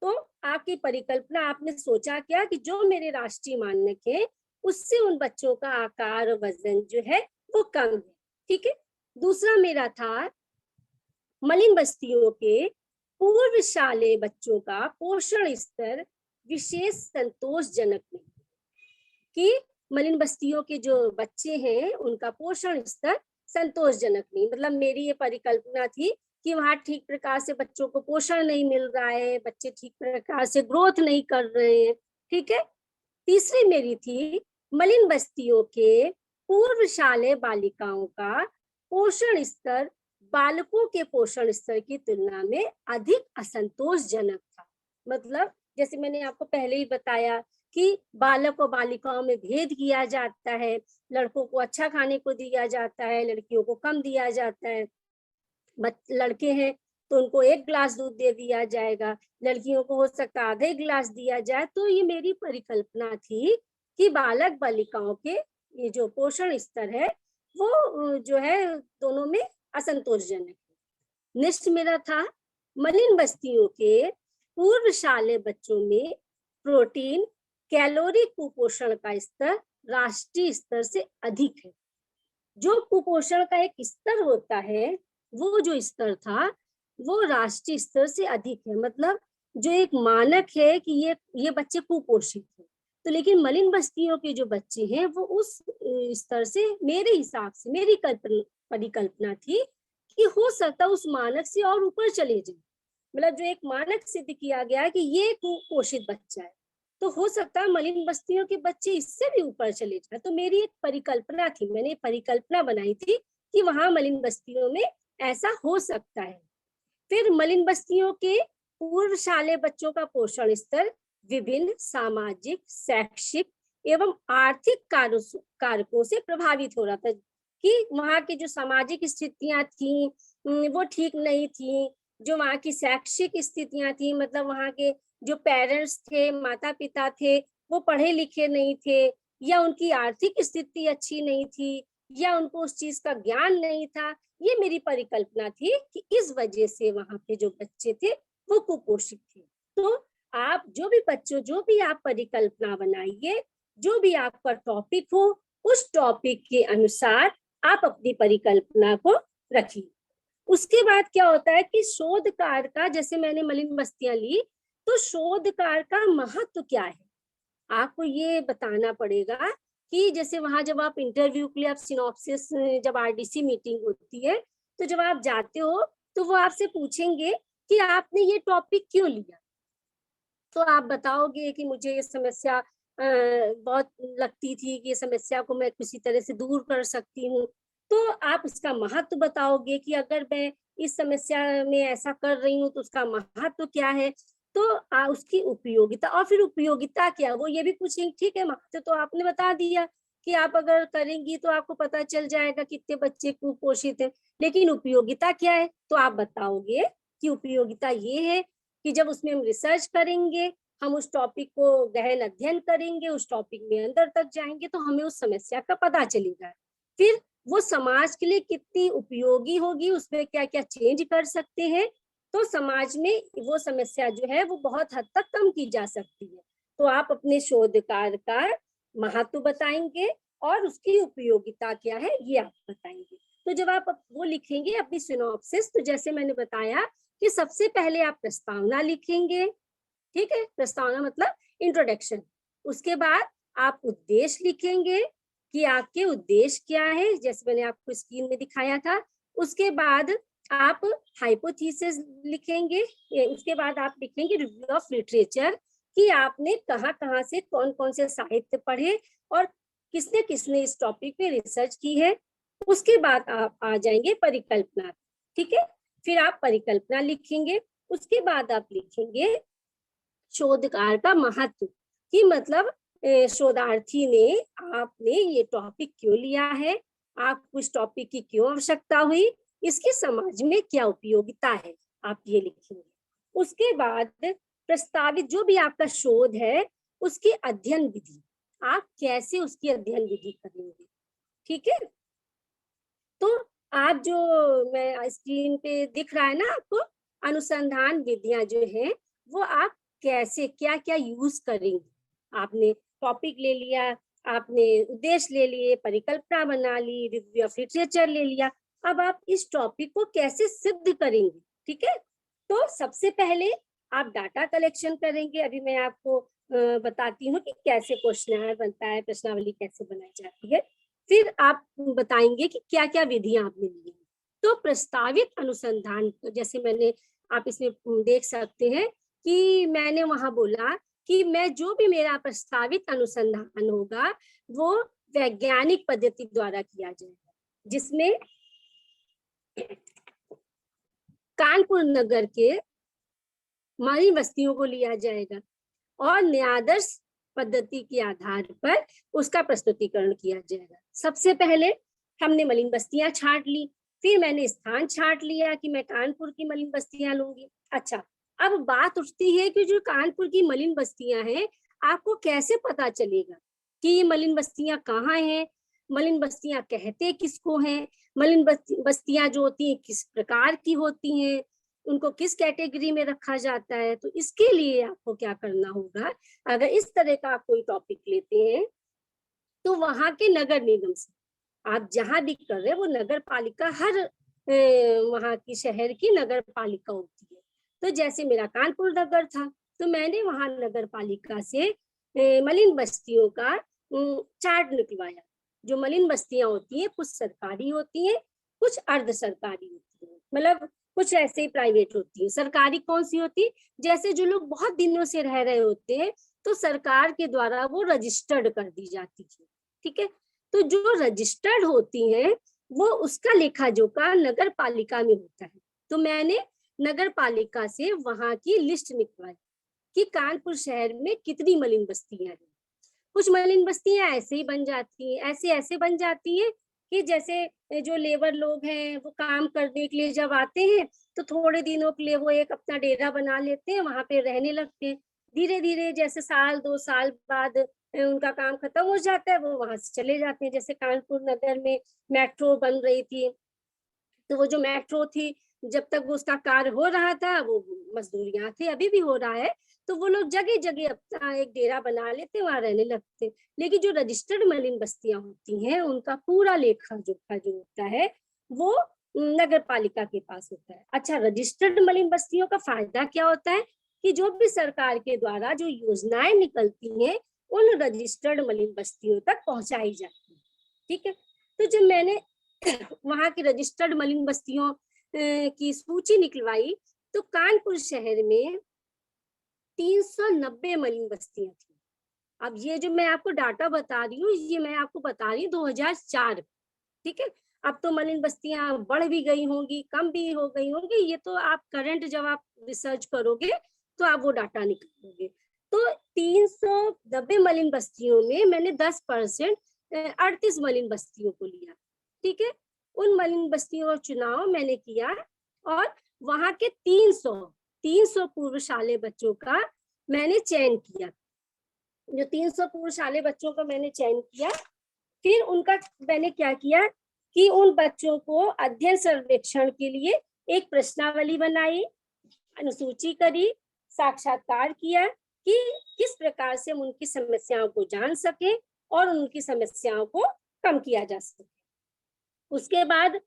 तो आपकी परिकल्पना, आपने सोचा क्या कि जो मेरे राष्ट्रीय मानक है उससे उन बच्चों का आकार और वजन जो है वो कम है। ठीक है, दूसरा मेरा था मलिन बस्तियों के पूर्वशाले बच्चों का पोषण स्तर विशेष संतोषजनक नहीं, कि मलिन बस्तियों के जो बच्चे हैं उनका पोषण स्तर संतोषजनक नहीं। मतलब मेरी ये परिकल्पना थी कि वहाँ ठीक प्रकार से बच्चों को पोषण नहीं मिल रहा है, बच्चे ठीक प्रकार से ग्रोथ नहीं कर रहे हैं। ठीक है, तीसरी मेरी थी मलिन बस्तियों के पूर्वशाले बालिकाओं का पोषण स्तर बालकों के पोषण स्तर की तुलना में अधिक असंतोषजनक था। मतलब जैसे मैंने आपको पहले ही बताया कि बालक और बालिकाओं में भेद किया जाता है, लड़कों को अच्छा खाने को दिया जाता है, लड़कियों को कम दिया जाता है। लड़के हैं तो उनको 1 गिलास दूध दे दिया जाएगा, लड़कियों को हो सकता है आधे गिलास दिया जाए। तो ये मेरी परिकल्पना थी कि बालक बालिकाओं के ये जो पोषण स्तर है वो जो है दोनों में असंतोषजनक है। नेक्स्ट मेरा था मलिन बस्तियों के पूर्वशाले बच्चों में प्रोटीन कैलोरी कुपोषण का स्तर राष्ट्रीय स्तर से अधिक है। जो कुपोषण का एक स्तर होता है वो जो स्तर था वो राष्ट्रीय स्तर से अधिक है। मतलब जो एक मानक है कि ये बच्चे कुपोषित हैं, तो लेकिन मलिन बस्तियों के जो बच्चे हैं वो उस स्तर से, मेरे हिसाब से मेरी परिकल्पना थी कि हो सकता उस मानक से और ऊपर चले जाए। मतलब जो एक मानक सिद्ध किया गया कि ये कुपोषित बच्चा है, तो हो सकता है मलिन बस्तियों के बच्चे इससे भी ऊपर चले जाए। तो मेरी एक परिकल्पना थी, मैंने परिकल्पना बनाई थी कि वहां मलिन बस्तियों में ऐसा हो सकता है। फिर मलिन बस्तियों के पूर्वशाले बच्चों का पोषण स्तर विभिन्न सामाजिक, शैक्षिक एवं आर्थिक कारकों से प्रभावित हो रहा था कि वहाँ की जो सामाजिक स्थितियां थी वो ठीक नहीं थी, जो वहाँ की शैक्षिक स्थितियां थी, मतलब वहाँ के जो पेरेंट्स थे, माता पिता थे, वो पढ़े लिखे नहीं थे, या उनकी आर्थिक स्थिति अच्छी नहीं थी, या उनको उस चीज का ज्ञान नहीं था। ये मेरी परिकल्पना थी कि इस वजह से वहाँ पे जो बच्चे थे वो कुपोषित थे। तो आप जो भी बच्चों, जो भी आप परिकल्पना बनाइए, जो भी आपका टॉपिक हो, उस टॉपिक के अनुसार आप अपनी परिकल्पना को रखिए। उसके बाद क्या होता है कि शोध कार्य का, जैसे मैंने मलिन बस्तियां ली, तो शोध कार्य का महत्व क्या है आपको ये बताना पड़ेगा। कि जैसे वहां जब आप इंटरव्यू के लिए आप सिनॉप्सिस, जब आरडीसी मीटिंग होती है, तो जब आप जाते हो तो वो आपसे पूछेंगे कि आपने ये टॉपिक क्यों लिया। तो आप बताओगे कि मुझे ये समस्या बहुत लगती थी कि ये समस्या को मैं किसी तरह से दूर कर सकती हूँ। तो आप उसका महत्व बताओगे कि अगर मैं इस समस्या में ऐसा कर रही हूँ तो उसका महत्व क्या है। तो उसकी उपयोगिता, और फिर उपयोगिता क्या, वो ये भी पूछेंगे। ठीक है, महत्व तो आपने बता दिया कि आप अगर करेंगी तो आपको पता चल जाएगा कितने बच्चे कुपोषित हैं, लेकिन उपयोगिता क्या है, तो आप बताओगे कि उपयोगिता ये है कि जब उसमें हम रिसर्च करेंगे, हम उस टॉपिक को गहन अध्ययन करेंगे, उस टॉपिक में अंदर तक जाएंगे, तो हमें उस समस्या का पता चलेगा। फिर वो समाज के लिए कितनी उपयोगी होगी, उसमें क्या क्या चेंज कर सकते हैं, तो समाज में वो समस्या जो है वो बहुत हद तक कम की जा सकती है। तो आप अपने शोध कार्य का महत्व बताएंगे और उसकी उपयोगिता क्या है ये आप बताएंगे। तो जब आप वो लिखेंगे अपनी सिनॉप्सिस, तो जैसे मैंने बताया कि सबसे पहले आप प्रस्तावना लिखेंगे। ठीक है, प्रस्तावना मतलब इंट्रोडक्शन। उसके बाद आप उद्देश्य लिखेंगे कि आपके उद्देश्य क्या है, जैसे मैंने आपको स्क्रीन में दिखाया था। उसके बाद आप हाइपोथेसिस लिखेंगे। उसके बाद आप लिखेंगे रिव्यू ऑफ लिटरेचर, कि आपने कहाँ कहाँ से कौन कौन से साहित्य पढ़े और किसने किसने इस टॉपिक पे रिसर्च की है। उसके बाद आप आ जाएंगे परिकल्पना। ठीक है, फिर आप परिकल्पना लिखेंगे। उसके बाद आप लिखेंगे शोध कार्य का महत्व, कि मतलब शोधार्थी ने, आपने ये टॉपिक क्यों लिया है, आपको इस टॉपिक की क्यों आवश्यकता हुई, इसकी समाज में क्या उपयोगिता है, आप ये लिखेंगे। उसके बाद प्रस्तावित जो भी आपका शोध है उसकी अध्ययन विधि, आप कैसे उसकी अध्ययन विधि करेंगे। ठीक है, तो आप जो, मैं स्क्रीन पे दिख रहा है ना आपको, अनुसंधान विधियां जो है वो आप कैसे क्या क्या यूज करेंगे। आपने टॉपिक ले लिया, आपने उद्देश्य ले लिए, परिकल्पना बना ली, रिव्यू ऑफ लिटरेचर ले लिया, अब आप इस टॉपिक को कैसे सिद्ध करेंगे। ठीक है, तो सबसे पहले आप डाटा कलेक्शन करेंगे। अभी मैं आपको बताती हूँ कि कैसे क्वेश्चन बनता है, प्रश्नावली कैसे बनाई जाती है। फिर आप बताएंगे कि क्या क्या विधियां आपने ली। तो प्रस्तावित अनुसंधान, जैसे मैंने, आप इसमें देख सकते हैं कि मैंने वहां बोला कि मैं जो भी मेरा प्रस्तावित अनुसंधान होगा वो वैज्ञानिक पद्धति द्वारा किया जाएगा, जिसमें कानपुर नगर के मारी बस्तियों को लिया जाएगा और न्यायादर्श पद्धति के आधार पर उसका प्रस्तुतिकरण किया जाएगा। सबसे पहले हमने मलिन बस्तियां छांट ली, फिर मैंने स्थान छांट लिया कि मैं कानपुर की मलिन बस्तियां लूंगी। अच्छा, अब बात उठती है कि जो कानपुर की मलिन बस्तियां हैं, आपको कैसे पता चलेगा कि ये मलिन बस्तियां कहाँ हैं, मलिन बस्तियां कहते किसको हैं, मलिन बस्तियां जो होती हैं किस प्रकार की होती हैं, उनको किस कैटेगरी में रखा जाता है। तो इसके लिए आपको क्या करना होगा, अगर इस तरह का आप कोई टॉपिक लेते हैं तो वहां के नगर निगम से, आप जहां भी कर रहे हैं वो नगर पालिका, हर वहां की शहर की नगर पालिका होती है। तो जैसे मेरा कानपुर नगर था, तो मैंने वहां नगर पालिका से मलिन बस्तियों का चार्ट निकलवाया। जो मलिन बस्तियां होती हैं कुछ सरकारी होती हैं, कुछ अर्ध सरकारी होती हैं, मतलब कुछ ऐसे ही प्राइवेट होती है। सरकारी कौन सी होती, जैसे जो लोग बहुत दिनों से रह रहे होते हैं तो सरकार के द्वारा वो रजिस्टर्ड कर दी जाती है। ठीक है, तो जो रजिस्टर्ड होती हैं वो उसका लेखा जोखा नगर पालिका में होता है। तो मैंने नगर पालिका से वहां की लिस्ट निकलवाई कि कानपुर शहर में कितनी मलिन बस्तियां हैं। कुछ मलिन बस्तियां ऐसे ही बन जाती हैं, ऐसे बन जाती हैं कि जैसे जो लेबर लोग हैं वो काम करने के लिए जब आते हैं तो थोड़े दिनों के लिए वो एक अपना डेरा बना लेते हैं, वहां पे रहने लगते हैं। धीरे धीरे जैसे साल 2 साल बाद उनका काम खत्म हो जाता है, वो वहां से चले जाते हैं। जैसे कानपुर नगर में मेट्रो बन रही थी, तो वो जो मेट्रो थी, जब तक वो उसका कार्य हो रहा था वो मजदूर यहाँ थे, अभी भी हो रहा है, तो वो लोग जगह जगह अपना एक डेरा बना लेते, वहां रहने लगते। लेकिन जो रजिस्टर्ड मलिन बस्तियां होती हैं उनका पूरा लेखा जोखा जो होता है वो नगर पालिका के पास होता है। अच्छा, रजिस्टर्ड मलिन बस्तियों का फायदा क्या होता है कि जो भी सरकार के द्वारा जो योजनाएं निकलती हैं उन रजिस्टर्ड मलिन बस्तियों तक पहुंचाई जाती है। ठीक है, तो जब मैंने वहां की रजिस्टर्ड मलिन बस्तियों की सूची निकलवाई तो कानपुर शहर में 390 मलिन बस्तियां थी। अब ये जो मैं आपको डाटा बता रही हूँ, ये मैं आपको बता रही हूँ 2004। ठीक है, अब तो मलिन बस्तियां बढ़ भी गई होंगी, कम भी हो गई होंगी, ये तो आप करंट जब आप रिसर्च करोगे तो आप वो डाटा निकालोगे। तो 390 मलिन बस्तियों में मैंने 10% 38 मलिन बस्तियों को लिया। ठीक है, उन मलिन बस्तियों का चुनाव मैंने किया और वहां के 300 पूर्वशाली बच्चों का मैंने चयन किया। जो 300 पूर्वशाली बच्चों का मैंने चयन किया, फिर उनका मैंने क्या किया कि उन बच्चों को अध्ययन सर्वेक्षण के लिए एक प्रश्नावली बनाई, अनुसूची करी, साक्षात्कार किया कि किस प्रकार से हम उनकी समस्याओं को जान सके और उनकी समस्याओं को कम किया जा सके। उसके बाद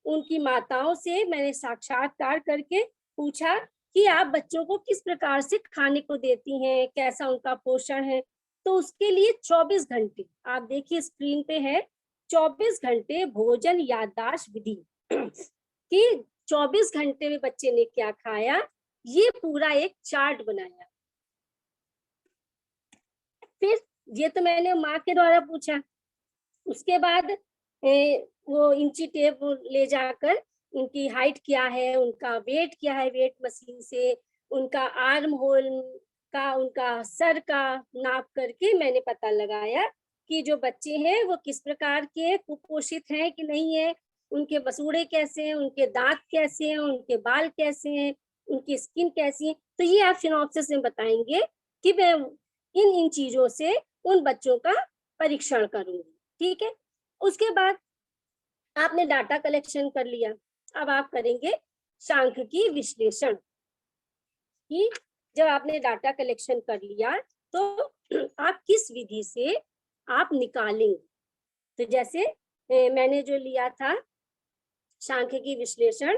उनकी माताओं से मैंने साक्षात्कार करके पूछा कि आप बच्चों को किस प्रकार से खाने को देती हैं, कैसा उनका पोषण है। तो उसके लिए 24 घंटे, आप देखिए स्क्रीन पे है, 24 घंटे भोजन याददाश्त विधि कि 24 घंटे में बच्चे ने क्या खाया, ये पूरा एक चार्ट बनाया। फिर ये तो मैंने माँ के द्वारा पूछा। उसके बाद वो इंची टेप ले जाकर उनकी हाइट क्या है, उनका वेट क्या है, वेट मशीन से उनका आर्म होल का, उनका सर का नाप करके मैंने पता लगाया कि जो बच्चे हैं वो किस प्रकार के, कुपोषित हैं कि नहीं है, उनके बसूड़े कैसे हैं, उनके दांत कैसे हैं, उनके बाल कैसे हैं, उनकी स्किन कैसी है। तो ये आप सिनॉप्सिस में बताएंगे कि मैं इन चीजों से उन बच्चों का परीक्षण करूंगी। ठीक है, उसके बाद आपने डाटा कलेक्शन कर लिया, अब आप करेंगे सांख्यिकी विश्लेषण। कि जब आपने डाटा कलेक्शन कर लिया तो आप किस विधि से आप निकालेंगे। तो जैसे मैंने जो लिया था सांख्यिकी विश्लेषण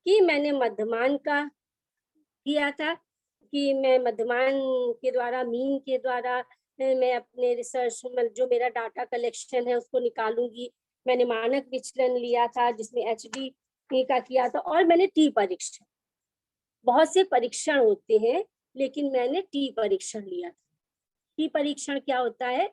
कि मैंने मध्यमान का किया था कि मैं मध्यमान के द्वारा, मीन के द्वारा मैं अपने रिसर्च में जो मेरा डाटा कलेक्शन है उसको निकालूंगी। मैंने मानक विचलन लिया था जिसमें HD का किया था, और मैंने टी परीक्षण, बहुत से परीक्षण होते हैं लेकिन मैंने टी परीक्षण लिया था। टी परीक्षण क्या होता है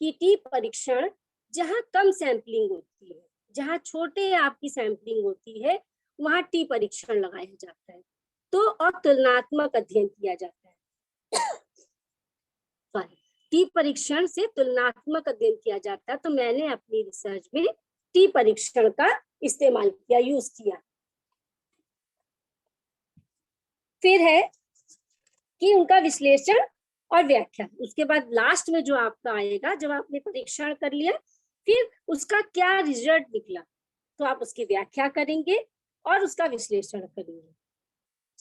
कि टी परीक्षण जहाँ कम सैंपलिंग होती है, जहाँ छोटे आपकी सैंपलिंग होती है, वहां टी परीक्षण लगाया जाता है। तो और तुलनात्मक अध्ययन किया जाता है। सॉरी, टी परीक्षण से तुलनात्मक अध्ययन किया जाता है। तो मैंने अपनी रिसर्च में टी परीक्षण का इस्तेमाल किया, यूज किया। फिर है कि उनका विश्लेषण और व्याख्या। उसके बाद लास्ट में जो आपका आएगा, जब आपने परीक्षण कर लिया फिर उसका क्या रिजल्ट निकला, तो आप उसकी व्याख्या करेंगे और उसका विश्लेषण करेंगे।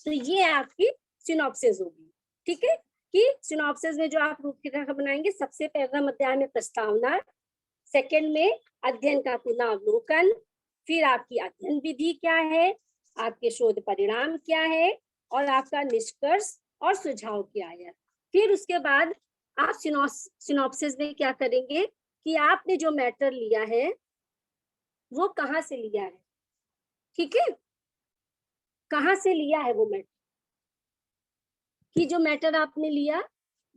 तो ये आपकी सिनॉप्सिस होगी। ठीक है, कि सिनॉप्सिस में जो आप रूपरेखा बनाएंगे, सबसे पहला अध्याय में प्रस्तावना, सेकंड में अध्ययन का पुनरावलोकन, फिर आपकी अध्ययन विधि क्या है, आपके शोध परिणाम क्या है, और आपका निष्कर्ष और सुझाव क्या है। फिर उसके बाद आप सिनॉप्सिस में क्या करेंगे कि आपने जो मैटर लिया है वो कहाँ से लिया है। ठीक है, कहाँ से लिया है वो मैटर, कि जो मैटर आपने लिया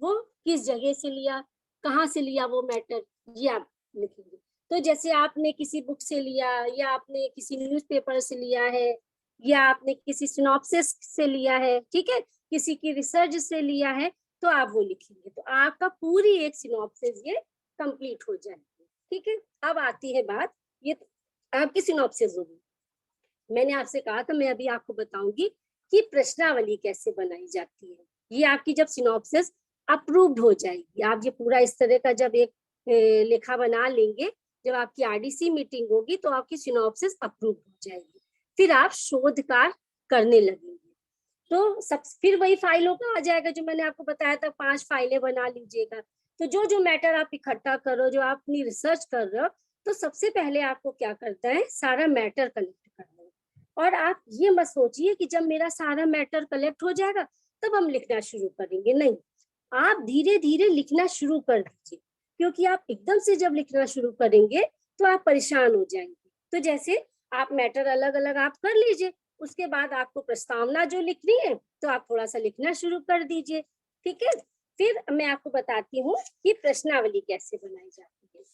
वो किस जगह से लिया, कहाँ से लिया वो मैटर, ये आप लिखेंगे। तो जैसे आपने किसी बुक से लिया, या आपने किसी न्यूज़पेपर से लिया है, या आपने किसी सिनॉप्सिस से लिया है, ठीक है, किसी की रिसर्च से लिया है, तो आप वो लिखेंगे, तो आपका पूरी एक सिनॉप्सिस ये कंप्लीट हो जाएगी। ठीक है, अब आती है बात, ये आपकी सिनॉप्सिस होगी। मैंने आपसे कहा था मैं अभी आपको बताऊंगी कि प्रश्नावली कैसे बनाई जाती है। ये आपकी जब सिनॉप्सिस अप्रूव्ड हो जाएगी, आप ये पूरा इस तरह का जब एक लेखा बना लेंगे, जब आपकी आरडीसी मीटिंग होगी तो आपकी सिनॉप्सिस अप्रूव हो जाएगी, फिर आप शोध कार्य करने लगेंगे। तो सब फिर वही फाइलों का आ जाएगा जो मैंने आपको बताया था, 5 फाइलें बना लीजिएगा। तो जो जो मैटर आप इकट्ठा करो, जो आप अपनी रिसर्च कर रहे हो, तो सबसे पहले आपको क्या करता है, सारा मैटर कलेक्ट करना है। और आप ये मत सोचिए कि जब मेरा सारा मैटर कलेक्ट हो जाएगा तब हम लिखना शुरू करेंगे, नहीं, आप धीरे धीरे लिखना शुरू कर दीजिए, क्योंकि आप एकदम से जब लिखना शुरू करेंगे तो आप परेशान हो जाएंगे। तो जैसे आप मैटर अलग अलग आप कर लीजिए, उसके बाद आपको प्रस्तावना जो लिखनी है तो आप थोड़ा सा लिखना शुरू कर दीजिए। ठीक है, फिर मैं आपको बताती हूँ कि प्रश्नावली कैसे बनाई जाती है।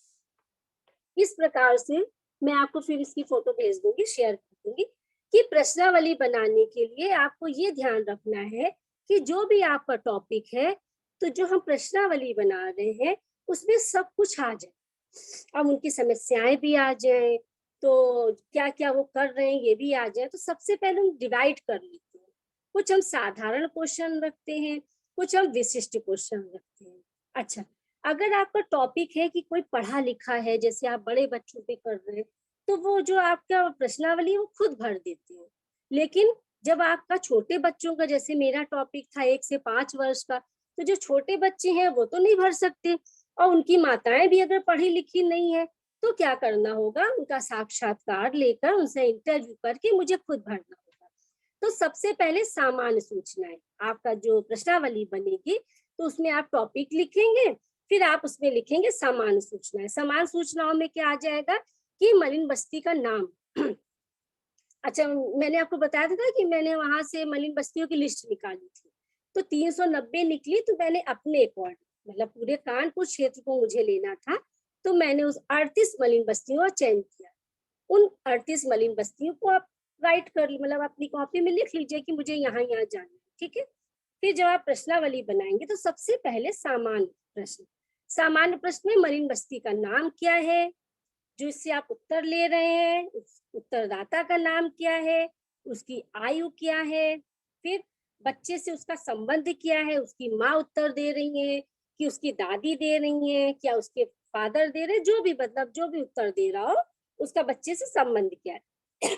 इस प्रकार से मैं आपको फिर इसकी फोटो भेज दूंगी, शेयर कर दूंगी, कि प्रश्नावली बनाने के लिए आपको ये ध्यान रखना है कि जो भी आपका टॉपिक है, तो जो हम प्रश्नावली बना रहे हैं उसमें सब कुछ आ जाए। अब उनकी समस्याएं भी आ जाए, तो क्या क्या वो कर रहे हैं ये भी आ जाए। तो सबसे पहले हम डिवाइड कर लेते हैं, कुछ हम साधारण क्वेश्चन रखते हैं, कुछ हम विशिष्ट क्वेश्चन रखते हैं। अच्छा, अगर आपका टॉपिक है कि कोई पढ़ा लिखा है, जैसे आप बड़े बच्चों पे कर रहे हैं, तो वो जो आपका प्रश्नावली है वो खुद भर देते हैं। लेकिन जब आपका छोटे बच्चों का, जैसे मेरा टॉपिक था 1 से 5 वर्ष का, तो जो छोटे बच्चे हैं वो तो नहीं भर सकते, और उनकी माताएं भी अगर पढ़ी लिखी नहीं है, तो क्या करना होगा, उनका साक्षात्कार लेकर उनसे इंटरव्यू करके मुझे खुद भरना होगा। तो सबसे पहले सामान्य सूचनाएं, आपका जो प्रश्नावली बनेगी तो उसमें आप टॉपिक लिखेंगे, फिर आप उसमें लिखेंगे सामान्य सूचनाएं। सामान्य सूचनाओं में क्या आ जाएगा कि मलिन बस्ती का नाम। अच्छा, मैंने आपको बताया था कि मैंने वहां से मलिन बस्तियों की लिस्ट निकाली थी, तो 390 निकली। तो मैंने अपने अकॉर्डिंग, मतलब पूरे कानपुर क्षेत्र को मुझे लेना था, तो मैंने उस 38 मलिन बस्तियों का चयन किया। उन 38 मलिन बस्तियों को आप राइट कर, मतलब अपनी कॉपी में लिख लीजिए कि मुझे यहाँ यहाँ जाना है। ठीक है, फिर जब आप प्रश्नावली बनाएंगे तो सबसे पहले सामान्य प्रश्न, सामान्य प्रश्न में मलिन बस्ती का नाम क्या है, जो इससे आप उत्तर ले रहे हैं, उस उत्तरदाता का नाम क्या है, उसकी आयु क्या है, फिर बच्चे से उसका संबंध क्या है, उसकी माँ उत्तर दे रही है कि उसकी दादी दे रही है, क्या उसके फादर दे रहे, जो भी, मतलब जो भी उत्तर दे रहा हो, उसका बच्चे से संबंध क्या है।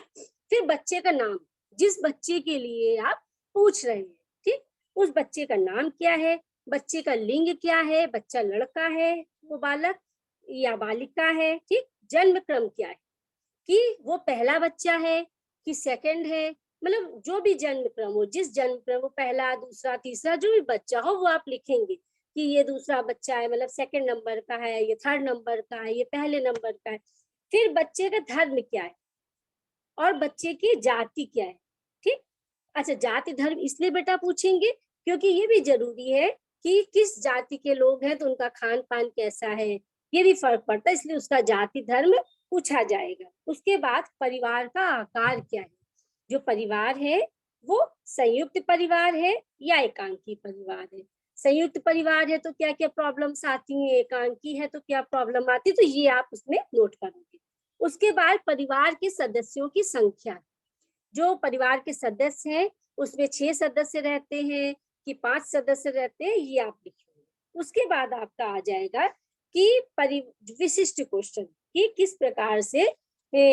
फिर बच्चे का नाम, जिस बच्चे के लिए आप पूछ रहे हैं, ठीक, उस बच्चे का नाम क्या है, बच्चे का लिंग क्या है, बच्चा लड़का है, वो बालक या बालिका है, ठीक, जन्म क्रम क्या है, कि वो पहला बच्चा है कि सेकंड है, मतलब जो भी जन्म क्रम हो, जिस जन्म क्रम, वो पहला दूसरा तीसरा जो भी बच्चा हो वो आप लिखेंगे कि ये दूसरा बच्चा है, मतलब सेकंड नंबर का है, ये थर्ड नंबर का है, ये पहले नंबर का है। फिर बच्चे का धर्म क्या है और बच्चे की जाति क्या है। ठीक, अच्छा, जाति धर्म इसलिए बेटा पूछेंगे क्योंकि ये भी जरूरी है कि किस जाति के लोग हैं तो उनका खान पान कैसा है, ये भी फर्क पड़ता है, इसलिए उसका जाति धर्म पूछा जाएगा। उसके बाद परिवार का आकार क्या है, जो परिवार है वो संयुक्त परिवार है या एकांकी परिवार है। संयुक्त परिवार है तो क्या क्या प्रॉब्लम्स आती हैं, एकांकी है तो क्या प्रॉब्लम आती है, तो ये आप उसमें नोट करोगे। उसके बाद परिवार के सदस्यों की संख्या, जो परिवार के सदस्य हैं उसमें 6 सदस्य रहते हैं कि 5 सदस्य रहते हैं, ये आप लिखिए। उसके बाद आपका आ जाएगा कि विशिष्ट क्वेश्चन, कि किस प्रकार से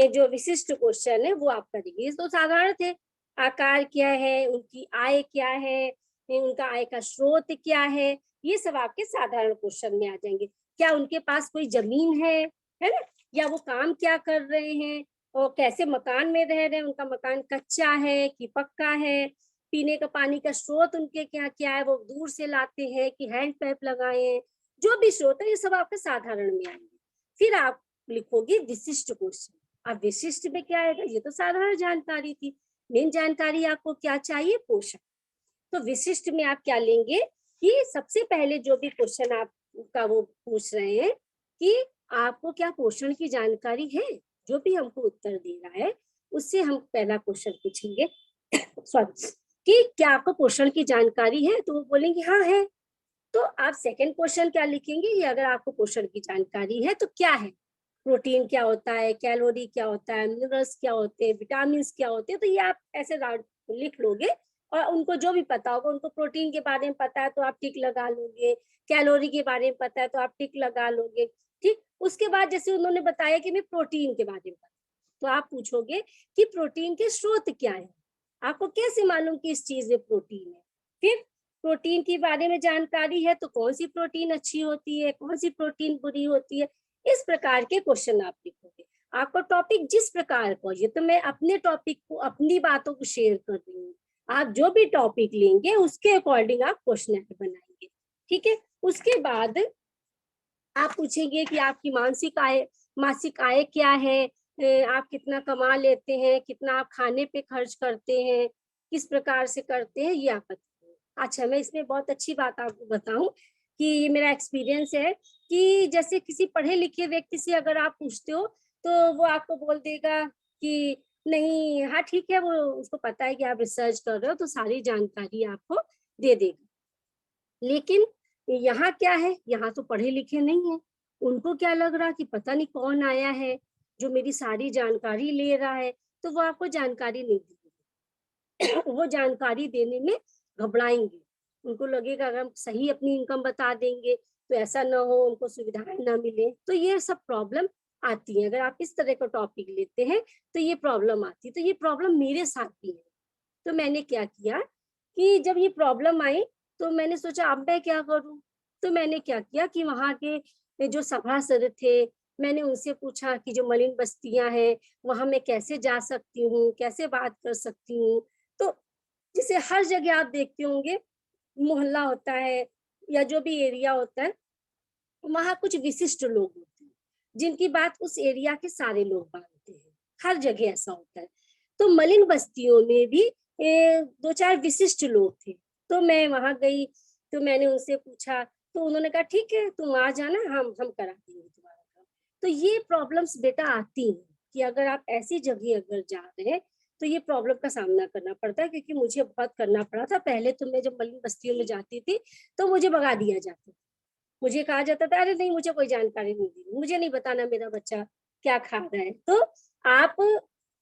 जो विशिष्ट क्वेश्चन है वो आप करेंगे। तो साधारण थे, आकार क्या है, उनकी आय क्या है, उनका आय का स्रोत क्या है, ये सब आपके साधारण क्वेश्चन में आ जाएंगे। क्या उनके पास कोई जमीन है ना, या वो काम क्या कर रहे हैं, और कैसे मकान में रह रहे हैं, उनका मकान कच्चा है कि पक्का है, पीने का पानी का स्रोत उनके क्या क्या है, वो दूर से लाते हैं कि हैंड पाइप लगाए हैं, जो भी स्रोत है ये सब आपके साधारण में आएंगे। फिर आप लिखोगे विशिष्ट क्वेश्चन। अब विशिष्ट में क्या आएगा, ये तो साधारण जानकारी थी, मेन जानकारी आपको क्या चाहिए, पोषण। तो विशिष्ट में आप क्या लेंगे कि सबसे पहले जो भी क्वेश्चन आपका वो पूछ रहे हैं कि आपको क्या पोषण की जानकारी है, जो भी हमको उत्तर दे रहा है उससे हम पहला क्वेश्चन पूछेंगे। सॉरी, कि क्या आपको पोषण की जानकारी है, तो वो बोलेंगे हाँ है। तो आप सेकंड क्वेश्चन क्या लिखेंगे, ये अगर आपको पोषण की जानकारी है तो क्या है, प्रोटीन क्या होता है, कैलोरी क्या होता है, मिनरल्स क्या होते हैं, विटामिन क्या होते हैं, तो ये आप ऐसे लिख लोगे। और उनको जो भी पता होगा, उनको प्रोटीन के बारे में पता है तो आप टिक लगा लोगे, कैलोरी के बारे में पता है तो आप टिक लगा लोगे। ठीक, उसके बाद जैसे उन्होंने बताया कि मैं प्रोटीन के बारे में पता, तो आप पूछोगे कि प्रोटीन के स्रोत क्या है, आपको कैसे मालूम कि इस चीज में प्रोटीन है। फिर प्रोटीन के बारे में जानकारी है तो कौन सी प्रोटीन अच्छी होती है, कौन सी प्रोटीन बुरी होती है, इस प्रकार के क्वेश्चन आप लिखोगे। आपको टॉपिक जिस प्रकार को, ये तो मैं अपने टॉपिक को, अपनी बातों को शेयर कर रही हूँ, आप जो भी टॉपिक लेंगे उसके अकॉर्डिंग आप क्वेश्चन बनाएंगे। ठीक है, उसके बाद आप पूछेंगे कि आपकी मासिक आय क्या है, आप कितना कमा लेते हैं, कितना आप खाने पे खर्च करते हैं, किस प्रकार से करते हैं, ये आप बताइए। अच्छा, मैं इसमें बहुत अच्छी बात आपको बताऊं कि ये मेरा एक्सपीरियंस है कि जैसे किसी पढ़े लिखे व्यक्ति से अगर आप पूछते हो तो वो आपको बोल देगा कि नहीं, हाँ ठीक है, वो उसको पता है कि आप रिसर्च कर रहे हो तो सारी जानकारी आपको दे देगा। लेकिन यहाँ क्या है, यहाँ तो पढ़े लिखे नहीं है, उनको क्या लग रहा कि पता नहीं कौन आया है जो मेरी सारी जानकारी ले रहा है, तो वो आपको जानकारी नहीं देंगे। वो जानकारी देने में घबराएंगे, उनको लगेगा अगर हम सही अपनी इनकम बता देंगे तो ऐसा ना हो उनको सुविधाएं ना मिले, तो ये सब प्रॉब्लम आती है। अगर आप इस तरह का टॉपिक लेते हैं तो ये प्रॉब्लम आती है। तो ये प्रॉब्लम मेरे साथ भी है। तो मैंने क्या किया कि जब ये प्रॉब्लम आई तो मैंने सोचा अब मैं क्या करूं। तो मैंने क्या किया कि वहां के जो सभासद थे, मैंने उनसे पूछा कि जो मलिन बस्तियां हैं वहां मैं कैसे जा सकती हूँ, कैसे बात कर सकती हूँ। तो जैसे हर जगह आप देखते होंगे मोहल्ला होता है या जो भी एरिया होता है, वहां कुछ विशिष्ट लोग होते हैं जिनकी बात उस एरिया के सारे लोग मानते हैं। हर जगह ऐसा होता है। तो मलिन बस्तियों में भी दो चार विशिष्ट लोग थे। तो मैं वहां गई, तो मैंने उनसे पूछा, तो उन्होंने कहा ठीक है तुम आ जाना, हम करा देंगे तुम्हारा काम। तो ये प्रॉब्लम्स बेटा आती हैं कि अगर आप ऐसी जगह अगर जा रहे हैं तो ये प्रॉब्लम का सामना करना पड़ता है। क्योंकि मुझे बहुत करना पड़ा था पहले। तो मैं जब मलिन बस्तियों में जाती थी तो मुझे भगा दिया जाता था, मुझे कहा जाता था अरे नहीं मुझे कोई जानकारी नहीं दी, मुझे नहीं बताना मेरा बच्चा क्या खा रहा है। तो आप,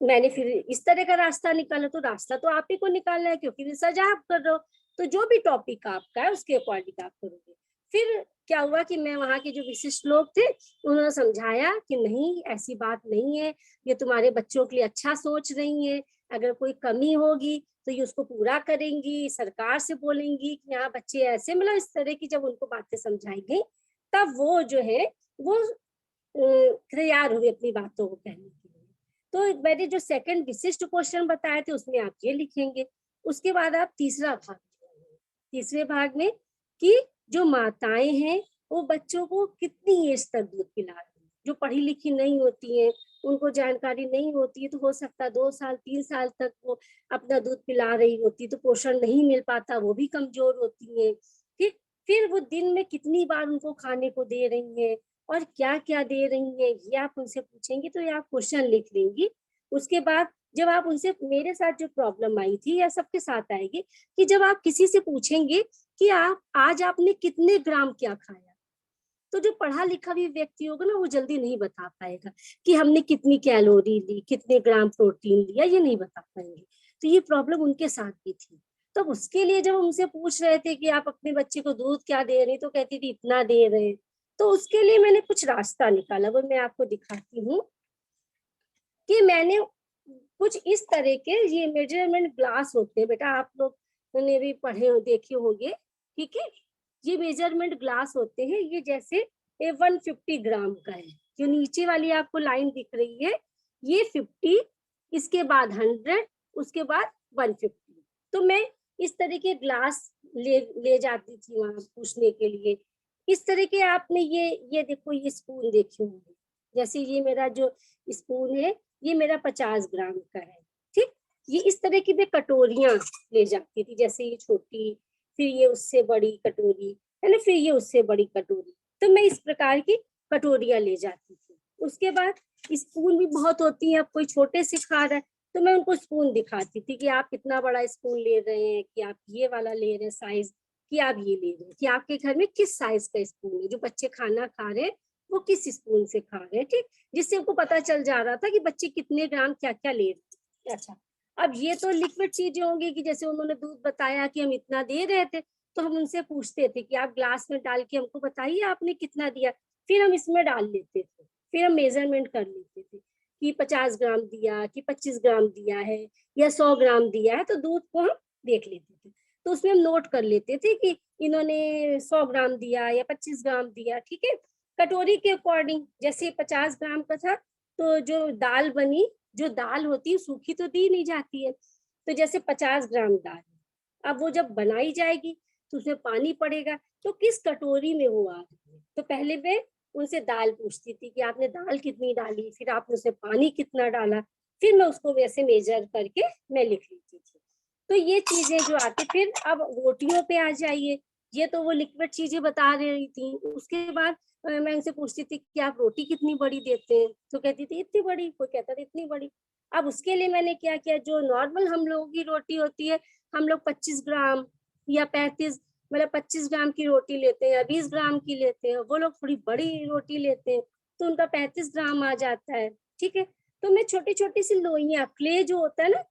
मैंने फिर इस तरह का रास्ता निकाला। तो रास्ता तो आप ही को निकालना है क्योंकि रिसर्च आप कर रहे हो। तो जो भी टॉपिक आपका है उसके अकॉर्डिंग आप करोगे। फिर क्या हुआ कि मैं वहां के जो विशिष्ट लोग थे उन्होंने समझाया कि नहीं ऐसी बात नहीं है, ये तुम्हारे बच्चों के लिए अच्छा सोच रही है, अगर कोई कमी होगी तो ये उसको पूरा करेंगी, सरकार से बोलेंगी कि यहाँ बच्चे ऐसे, मतलब इस तरह की जब उनको बातें समझाई गई तब वो जो है वो तैयार हुए अपनी बातों को कहने के लिए। तो मैंने जो सेकंड विशिष्ट क्वेश्चन बताए थे उसमें आप ये लिखेंगे। उसके बाद आप तीसरा भाग, तीसरे भाग में कि जो माताएं हैं वो बच्चों को कितनी एज तक दूध पिला रही है। जो पढ़ी लिखी नहीं होती हैं, उनको जानकारी नहीं होती है, तो हो सकता है 2 साल 3 साल तक वो अपना दूध पिला रही होती, तो पोषण नहीं मिल पाता, वो भी कमजोर होती है। ठीक, फिर वो दिन में कितनी बार उनको खाने को दे रही है और क्या क्या दे रही है, ये आप उनसे पूछेंगे तो ये आप क्वेश्चन लिख लेंगी। उसके बाद जब आप उनसे, मेरे साथ जो प्रॉब्लम आई थी या सबके साथ आएगी, कि जब आप किसी से पूछेंगे कि आप आज आपने कितने ग्राम क्या खाया, तो जो पढ़ा लिखा भी व्यक्ति होगा ना वो जल्दी नहीं बता पाएगा कि हमने कितनी कैलोरी ली, कितने ग्राम प्रोटीन लिया, ये नहीं बता पाएंगे। तो ये प्रॉब्लम उनके साथ भी थी। तो उसके लिए जब उनसे पूछ रहे थे कि आप अपने बच्चे को दूध क्या दे रहे, तो कहती थी इतना दे रहे। तो उसके लिए मैंने कुछ रास्ता निकाला, वो मैं आपको दिखाती हूँ कि मैंने कुछ इस तरह के, ये मेजरमेंट ग्लास होते हैं बेटा, आप लोग ने भी पढ़े हो, देखे होंगे। ठीक है, ये मेजरमेंट ग्लास होते हैं, ये जैसे 150 ग्राम का है। जो नीचे वाली आपको लाइन दिख रही है ये 50, इसके बाद 100, उसके बाद 150। तो मैं इस तरह के ग्लास ले जाती थी वहां पूछने के लिए। इस तरह के आपने ये देखो, ये स्पून देखे होंगे। जैसे ये मेरा जो स्पून है ये मेरा 50 ग्राम का है। ठीक, ये इस तरह की मैं कटोरियां ले जाती थी, जैसे ये छोटी, फिर ये उससे बड़ी कटोरी है ना, फिर ये उससे बड़ी कटोरी। तो मैं इस प्रकार की कटोरियां ले जाती थी। उसके बाद स्पून भी बहुत होती है, अब कोई छोटे से खा रहा है तो मैं उनको स्पून दिखाती थी कि आप कितना बड़ा स्पून ले रहे हैं, कि आप ये वाला ले रहे हैं साइज, कि आप ये ले रहे हैं, कि आपके घर में किस साइज का स्पून है, जो बच्चे खाना खा रहे हैं वो किस स्पून से खा रहे हैं, ठीक। जिससे उनको पता चल जा रहा था कि बच्चे कितने ग्राम क्या क्या ले रहे हैं। अच्छा, अब ये तो लिक्विड चीजें होंगी कि जैसे उन्होंने दूध बताया कि हम इतना दे रहे थे, तो हम उनसे पूछते थे कि आप ग्लास में डाल के हमको बताइए आपने कितना दिया, फिर हम इसमें डाल लेते थे, फिर हम मेजरमेंट कर लेते थे कि 50 ग्राम दिया, कि 25 ग्राम दिया है, या 100 ग्राम दिया है, तो दूध को हम देख लेते थे। तो उसमें हम नोट कर लेते थे कि इन्होंने 100 ग्राम दिया या 25 ग्राम दिया, ठीक है। कटोरी के अकॉर्डिंग, जैसे 50 ग्राम का था तो जो दाल बनी, जो दाल होती है सूखी तो दी नहीं जाती है, तो जैसे 50 ग्राम दाल, अब वो जब बनाई जाएगी तो उसमें पानी पड़ेगा, तो किस कटोरी में वो आ रही है, तो पहले मैं उनसे दाल पूछती थी कि आपने दाल कितनी डाली, फिर आपने उसमें पानी कितना डाला, फिर मैं उसको वैसे मेजर करके मैं लिख लेती थी। तो ये चीजें जो आती, फिर अब रोटियों पे आ जाइए, ये तो वो लिक्विड चीजें बता रही थी। उसके बाद मैं उनसे पूछती थी कि आप रोटी कितनी बड़ी देते हैं, तो कहती थी इतनी बड़ी, कोई कहता था इतनी बड़ी। अब उसके लिए मैंने क्या किया, जो नॉर्मल हम लोगों की रोटी होती है, हम लोग 25 ग्राम या 35, मतलब 25 ग्राम की रोटी लेते हैं या 20 ग्राम की लेते हैं, वो लोग थोड़ी बड़ी रोटी लेते हैं तो उनका 35 ग्राम आ जाता है, ठीक है। तो मैं छोटी छोटी सी लोइयां, क्ले जो होता है ना,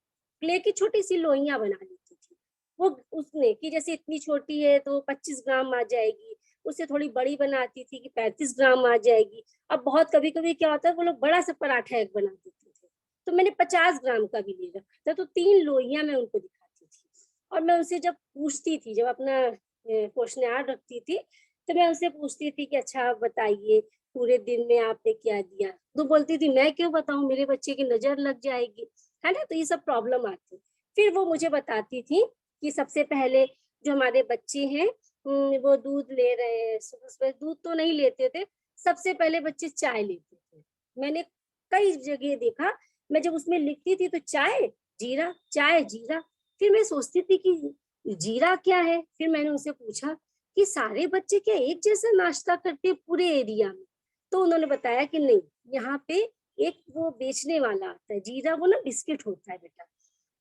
क्ले की छोटी सी लोइयां बना लेती थी। वो उसने कि जैसे इतनी छोटी है तो 25 ग्राम आ जाएगी, उससे थोड़ी बड़ी बनाती थी कि 35 ग्राम आ जाएगी। अब बहुत कभी कभी क्या होता है, वो लोग बड़ा सा पराठा एक बना देते थे, तो मैंने 50 ग्राम का भी ले रखा था, तो 3 लोइयां मैं उनको दिखाती थी। और मैं उनसे जब पूछती थी, जब अपना क्वेश्चनर रखती थी, तो मैं उनसे पूछती थी कि अच्छा आप बताइए पूरे दिन में आपने क्या दिया, तो बोलती थी मैं क्यों बताऊं, मेरे बच्चे की नजर लग जाएगी, है ना। तो ये सब प्रॉब्लम आती। फिर वो मुझे बताती थी कि सबसे पहले जो हमारे बच्चे हैं वो दूध ले रहे हैं, सुबह सुबह दूध तो नहीं लेते थे, सबसे पहले बच्चे चाय लेते थे। मैंने कई जगह देखा, मैं जब उसमें लिखती थी तो चाय जीरा, चाय जीरा, फिर मैं सोचती थी कि जीरा क्या है, फिर मैंने उनसे पूछा कि सारे बच्चे क्या एक जैसा नाश्ता करते हैं पूरे एरिया में, तो उन्होंने बताया कि नहीं, यहाँ पे एक वो बेचने वाला आता है जीरा, वो ना बिस्किट होता है बेटा,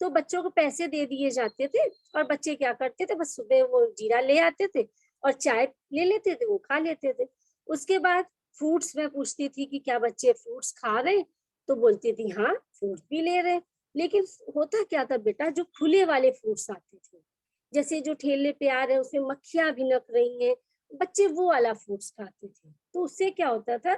तो बच्चों को पैसे दे दिए जाते थे और बच्चे क्या करते थे, बस सुबह वो जीरा ले आते थे और चाय ले लेते थे, वो खा लेते थे। उसके बाद फ्रूट्स में पूछती थी कि क्या बच्चे फ्रूट्स खा रहे हैं, तो बोलती थी हाँ फ्रूट्स भी ले रहे हैं। लेकिन होता क्या था बेटा, जो खुले वाले फ्रूट्स आते थे, जैसे जो ठेले पे आ रहे हैं उसमें मक्खियां भिनक रही हैं, बच्चे वो वाला फ्रूट्स खाते थे, तो उससे क्या होता था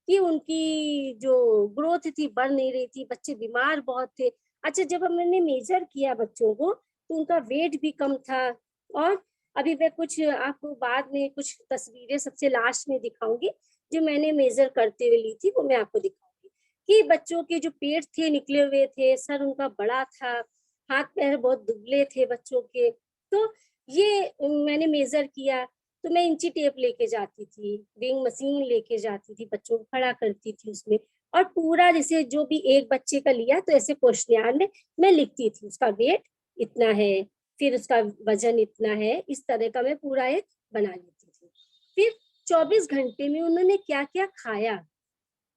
कि उनकी जो ग्रोथ थी बढ़ नहीं रही थी, बच्चे बीमार बहुत थे। अच्छा, जब हमने मेजर किया बच्चों को तो उनका वेट भी कम था। और अभी मैं कुछ आपको बाद में कुछ तस्वीरें सबसे लास्ट में दिखाऊंगी, जो मैंने मेजर करते हुए ली थी, वो मैं आपको दिखाऊंगी कि बच्चों के जो पेट थे निकले हुए थे, सर उनका बड़ा था, हाथ पैर बहुत दुबले थे बच्चों के। तो ये मैंने मेजर किया, तो मैं इंची टेप लेके जाती थी, वेइंग मशीन लेके जाती थी, बच्चों को खड़ा करती थी उसमें, और पूरा जैसे जो भी एक बच्चे का लिया तो ऐसे क्वेश्चन में मैं लिखती थी उसका वेट इतना है, फिर उसका वजन इतना है, इस तरह का मैं पूरा एक बना लेती थी। फिर 24 घंटे में उन्होंने क्या क्या खाया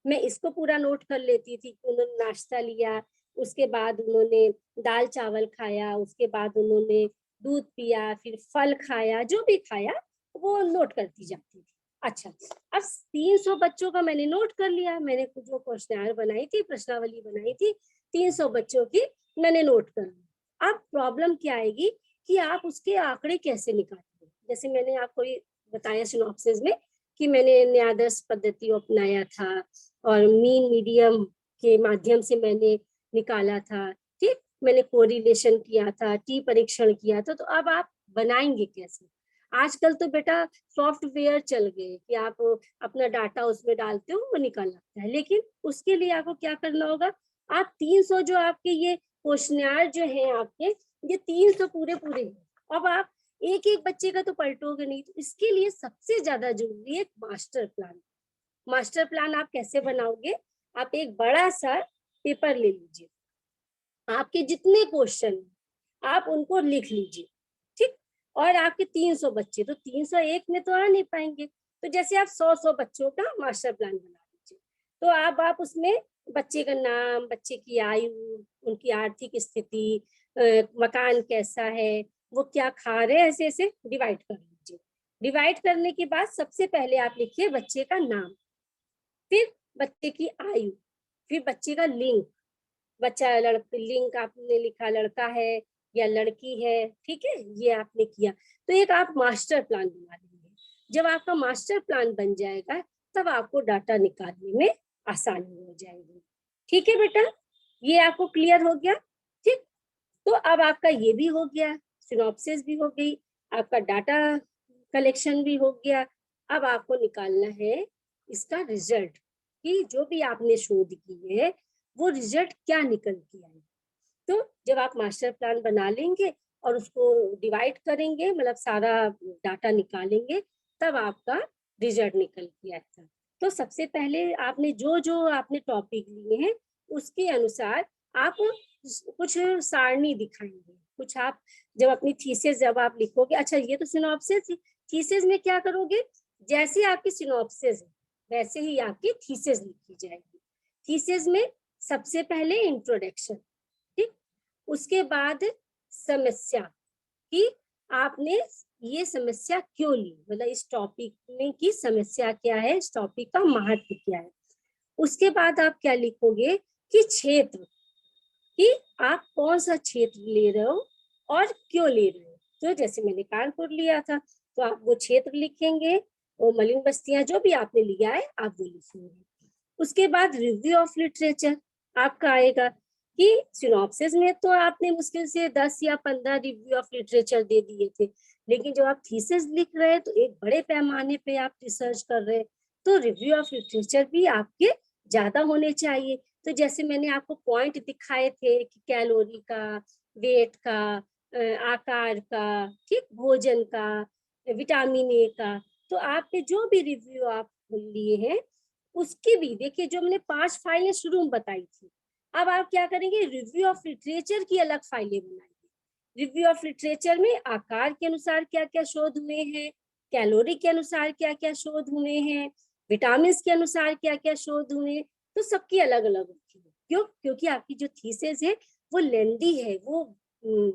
मैं इसको पूरा नोट कर लेती थी कि उन्होंने नाश्ता लिया, उसके बाद उन्होंने दाल चावल खाया, उसके बाद उन्होंने दूध पिया, फिर फल खाया, जो भी खाया वो नोट करती जाती थी। अच्छा, अब 300 बच्चों का मैंने नोट कर लिया, मैंने जो क्वेश्चनर बनाई थी, प्रश्नावली बनाई थी 300 बच्चों की, मैंने नोट कर लिया। अब प्रॉब्लम क्या आएगी कि आप उसके आंकड़े कैसे निकालेंगे, जैसे मैंने आपको बताया सिनॉप्सिस में कि मैंने न्यायादर्श पद्धति अपनाया था और मीन मीडियम के माध्यम से मैंने निकाला था, ठीक। मैंने कोरिलेशन किया था, टी परीक्षण किया था। तो अब आप बनाएंगे कैसे, आजकल तो बेटा सॉफ्टवेयर चल गए कि आप अपना डाटा उसमें डालते हो वो निकल आता है, लेकिन उसके लिए आपको क्या करना होगा, आप 300 जो आपके ये क्वेश्चनर जो है आपके, ये 300 पूरे पूरे हैं। अब आप एक एक बच्चे का तो पलटोगे नहीं, तो इसके लिए सबसे ज्यादा जरूरी है एक मास्टर प्लान। मास्टर प्लान आप कैसे बनाओगे, आप एक बड़ा सा पेपर ले लीजिए, आपके जितने क्वेश्चन आप उनको लिख लीजिए, ठीक। और आपके 300 बच्चे, तो 301 में तो आ नहीं पाएंगे, तो जैसे आप 100 बच्चों का मास्टर प्लान बना लीजिए। तो आप उसमें बच्चे का नाम, बच्चे की आयु, उनकी आर्थिक स्थिति, मकान कैसा है, वो क्या खा रहे हैं, ऐसे ऐसे डिवाइड कर लीजिए। डिवाइड करने के बाद सबसे पहले आप लिखिए बच्चे का नाम, फिर बच्चे की आयु, फिर बच्चे का लिंग, बच्चा लिंग आपने लिखा लड़का है या लड़की है, ठीक है, ये आपने किया। तो एक आप मास्टर प्लान बना लेंगे। जब आपका मास्टर प्लान बन जाएगा तब आपको डाटा निकालने में आसानी हो जाएगी। ठीक है बेटा, ये आपको क्लियर हो गया? ठीक, तो अब आपका ये भी हो गया, सिनॉप्सिस भी हो गई, आपका डाटा कलेक्शन भी हो गया। अब आपको निकालना है इसका रिजल्ट, कि जो भी आपने शोध की है वो रिजल्ट क्या निकल के आए। तो जब आप मास्टर प्लान बना लेंगे और उसको डिवाइड करेंगे, मतलब सारा डाटा निकालेंगे, तब आपका रिजल्ट निकल के आएगा। तो सबसे पहले आपने जो आपने टॉपिक लिए हैं उसके अनुसार आप कुछ सारणी दिखाएंगे, कुछ आप जब अपनी थीसिस जब आप लिखोगे, अच्छा ये तो सिनॉप्सिस, थीसिस में क्या करोगे, जैसे आपकी सिनॉप्सिस है वैसे ही आपकी थीसिस लिखी जाएगी। थीसिस में सबसे पहले इंट्रोडक्शन, ठीक, उसके बाद समस्या कि आपने ये समस्या क्यों ली, मतलब इस टॉपिक में की समस्या क्या है, इस टॉपिक का महत्व क्या है। उसके बाद आप क्या लिखोगे कि क्षेत्र, कि आप कौन सा क्षेत्र ले रहे हो और क्यों ले रहे हो। तो जैसे मैंने कानपुर लिया था तो आप वो क्षेत्र लिखेंगे, वो मलिन बस्तियां जो भी आपने लिया है आप वो लिखेंगे। उसके बाद रिव्यू ऑफ लिटरेचर आपका आएगा, कि सिनॉप्सिस में तो आपने मुश्किल से 10 या 15 रिव्यू ऑफ लिटरेचर दे दिए थे, लेकिन जब आप थीसिस लिख रहे हैं तो एक बड़े पैमाने पे आप रिसर्च कर रहे हैं, तो रिव्यू ऑफ लिटरेचर भी आपके ज्यादा होने चाहिए। तो जैसे मैंने आपको पॉइंट दिखाए थे कि कैलोरी का, वेट का, आकार का, ठीक, भोजन का, विटामिन ए का, तो आपने जो भी रिव्यू आप लिए हैं उसकी भी देखिए, जो मैंने 5 फाइलें शुरू में बताई थी, अब आप क्या करेंगे, रिव्यू ऑफ लिटरेचर की अलग फाइलें बनाएंगे। रिव्यू ऑफ लिटरेचर में आकार के अनुसार क्या क्या शोध हुए हैं, कैलोरी के अनुसार क्या क्या शोध हुए हैं, विटामिन के अनुसार क्या क्या शोध हुए हैं, तो सबकी अलग अलग रखिए। क्यों? क्योंकि आपकी जो थीसिस है वो लेंदी है, वो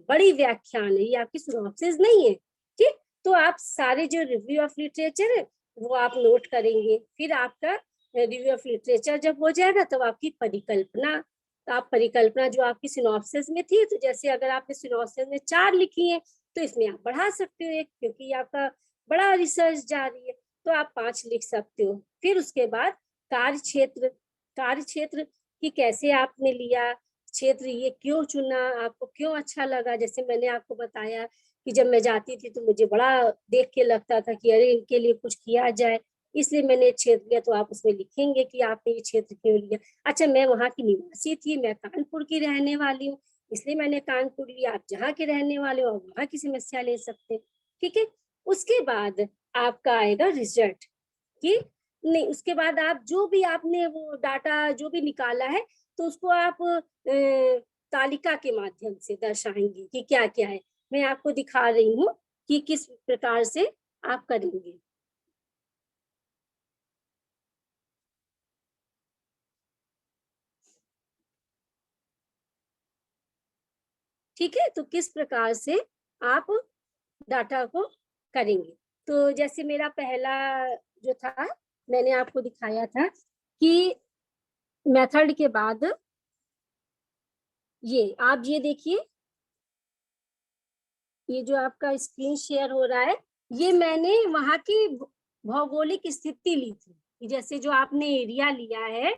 बड़ी व्याख्यान है, ये आपकी सिनॉप्सिस नहीं है। ठीक, तो आप सारे जो रिव्यू ऑफ लिटरेचर है वो आप नोट करेंगे। फिर आपका रिव्यू ऑफ लिटरेचर जब हो जाएगा तब आपकी परिकल्पना, तो आप परिकल्पना जो आपकी सिनॉप्सिस में थी, तो जैसे अगर आपने सिनॉप्सिस में 4 लिखी है तो इसमें आप बढ़ा सकते हो एक, क्योंकि आपका बड़ा रिसर्च जारी है, तो आप 5 लिख सकते हो। फिर उसके बाद कार्य क्षेत्र, कार्य क्षेत्र कि कैसे आपने लिया क्षेत्र, ये क्यों चुना, आपको क्यों अच्छा लगा। जैसे मैंने आपको बताया कि जब मैं जाती थी तो मुझे बड़ा देख के लगता था कि अरे इनके लिए कुछ किया जाए, इसलिए मैंने क्षेत्र लिया। तो आप उसमें लिखेंगे कि आपने ये क्षेत्र क्यों लिया। अच्छा, मैं वहाँ की निवासी थी, मैं कानपुर की रहने वाली हूँ, इसलिए मैंने कानपुर लिया। आप जहाँ के रहने वाले हो वहाँ की समस्या ले सकते हैं। ठीक है, उसके बाद आपका आएगा रिजल्ट, कि नहीं, उसके बाद आप जो भी आपने वो डाटा जो भी निकाला है तो उसको आप तालिका के माध्यम से दर्शाएंगे कि क्या क्या है। मैं आपको दिखा रही हूँ कि किस प्रकार से आप करेंगे। ठीक है, तो किस प्रकार से आप डाटा को करेंगे। तो जैसे मेरा पहला जो था, मैंने आपको दिखाया था कि मेथड के बाद ये आप ये देखिए, ये जो आपका स्क्रीन शेयर हो रहा है, ये मैंने वहां की भौगोलिक स्थिति ली थी। जैसे जो आपने एरिया लिया है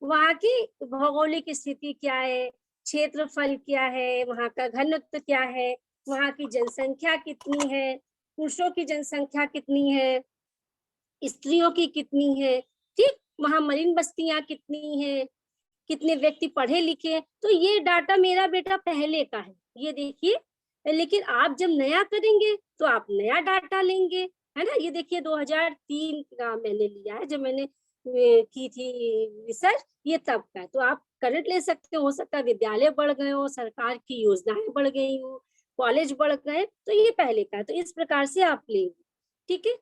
वहां की भौगोलिक स्थिति क्या है, क्षेत्रफल क्या है, वहां का घनत्व क्या है, वहां की जनसंख्या कितनी है, पुरुषों की जनसंख्या कितनी है, स्त्रियों की कितनी है, ठीक, वहां मलिन बस्तियां कितनी है, कितने व्यक्ति पढ़े लिखे हैं। तो ये डाटा मेरा बेटा पहले का है, ये देखिए। लेकिन आप जब नया करेंगे तो आप नया डाटा लेंगे, है ना। ये देखिए 2003 का मैंने लिया है, जब मैंने की थी रिसर्च, ये तब का है। तो आप करंट ले सकते हो सकता है विद्यालय बढ़ गए हो, सरकार की योजनाएं बढ़ गई हो, कॉलेज बढ़ गए, तो ये पहले का है। तो इस प्रकार से आप लेंगे, ठीक है।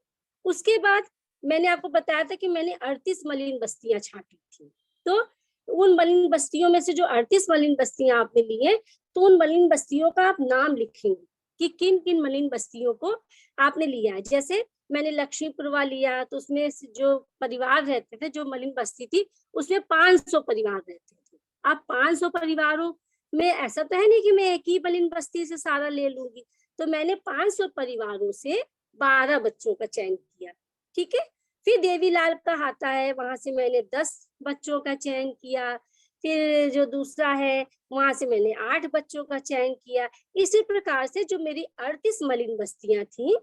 उसके बाद मैंने आपको बताया था कि मैंने 38 मलिन बस्तियां छांटी थी। तो उन मलिन बस्तियों में से जो 38 मलिन बस्तियां आपने ली है, तो उन मलिन बस्तियों का आप नाम लिखेंगे कि किन किन मलिन बस्तियों को आपने लिया है। जैसे मैंने लक्ष्मीपुरवा लिया, तो उसमें जो परिवार रहते थे, जो मलिन बस्ती थी, उसमें 500 परिवार रहते थे। आप 500 परिवारों में ऐसा तो है नहीं कि मैं एक ही मलिन बस्ती से सारा ले लूंगी, तो मैंने 500 परिवारों से 12 बच्चों का चयन किया। ठीक है। फिर देवीलाल का आता है, वहां से मैंने 10 बच्चों का चयन किया। फिर जो दूसरा है, वहां से मैंने 8 बच्चों का चयन किया। इसी प्रकार से जो मेरी 38 मलिन बस्तियां थी,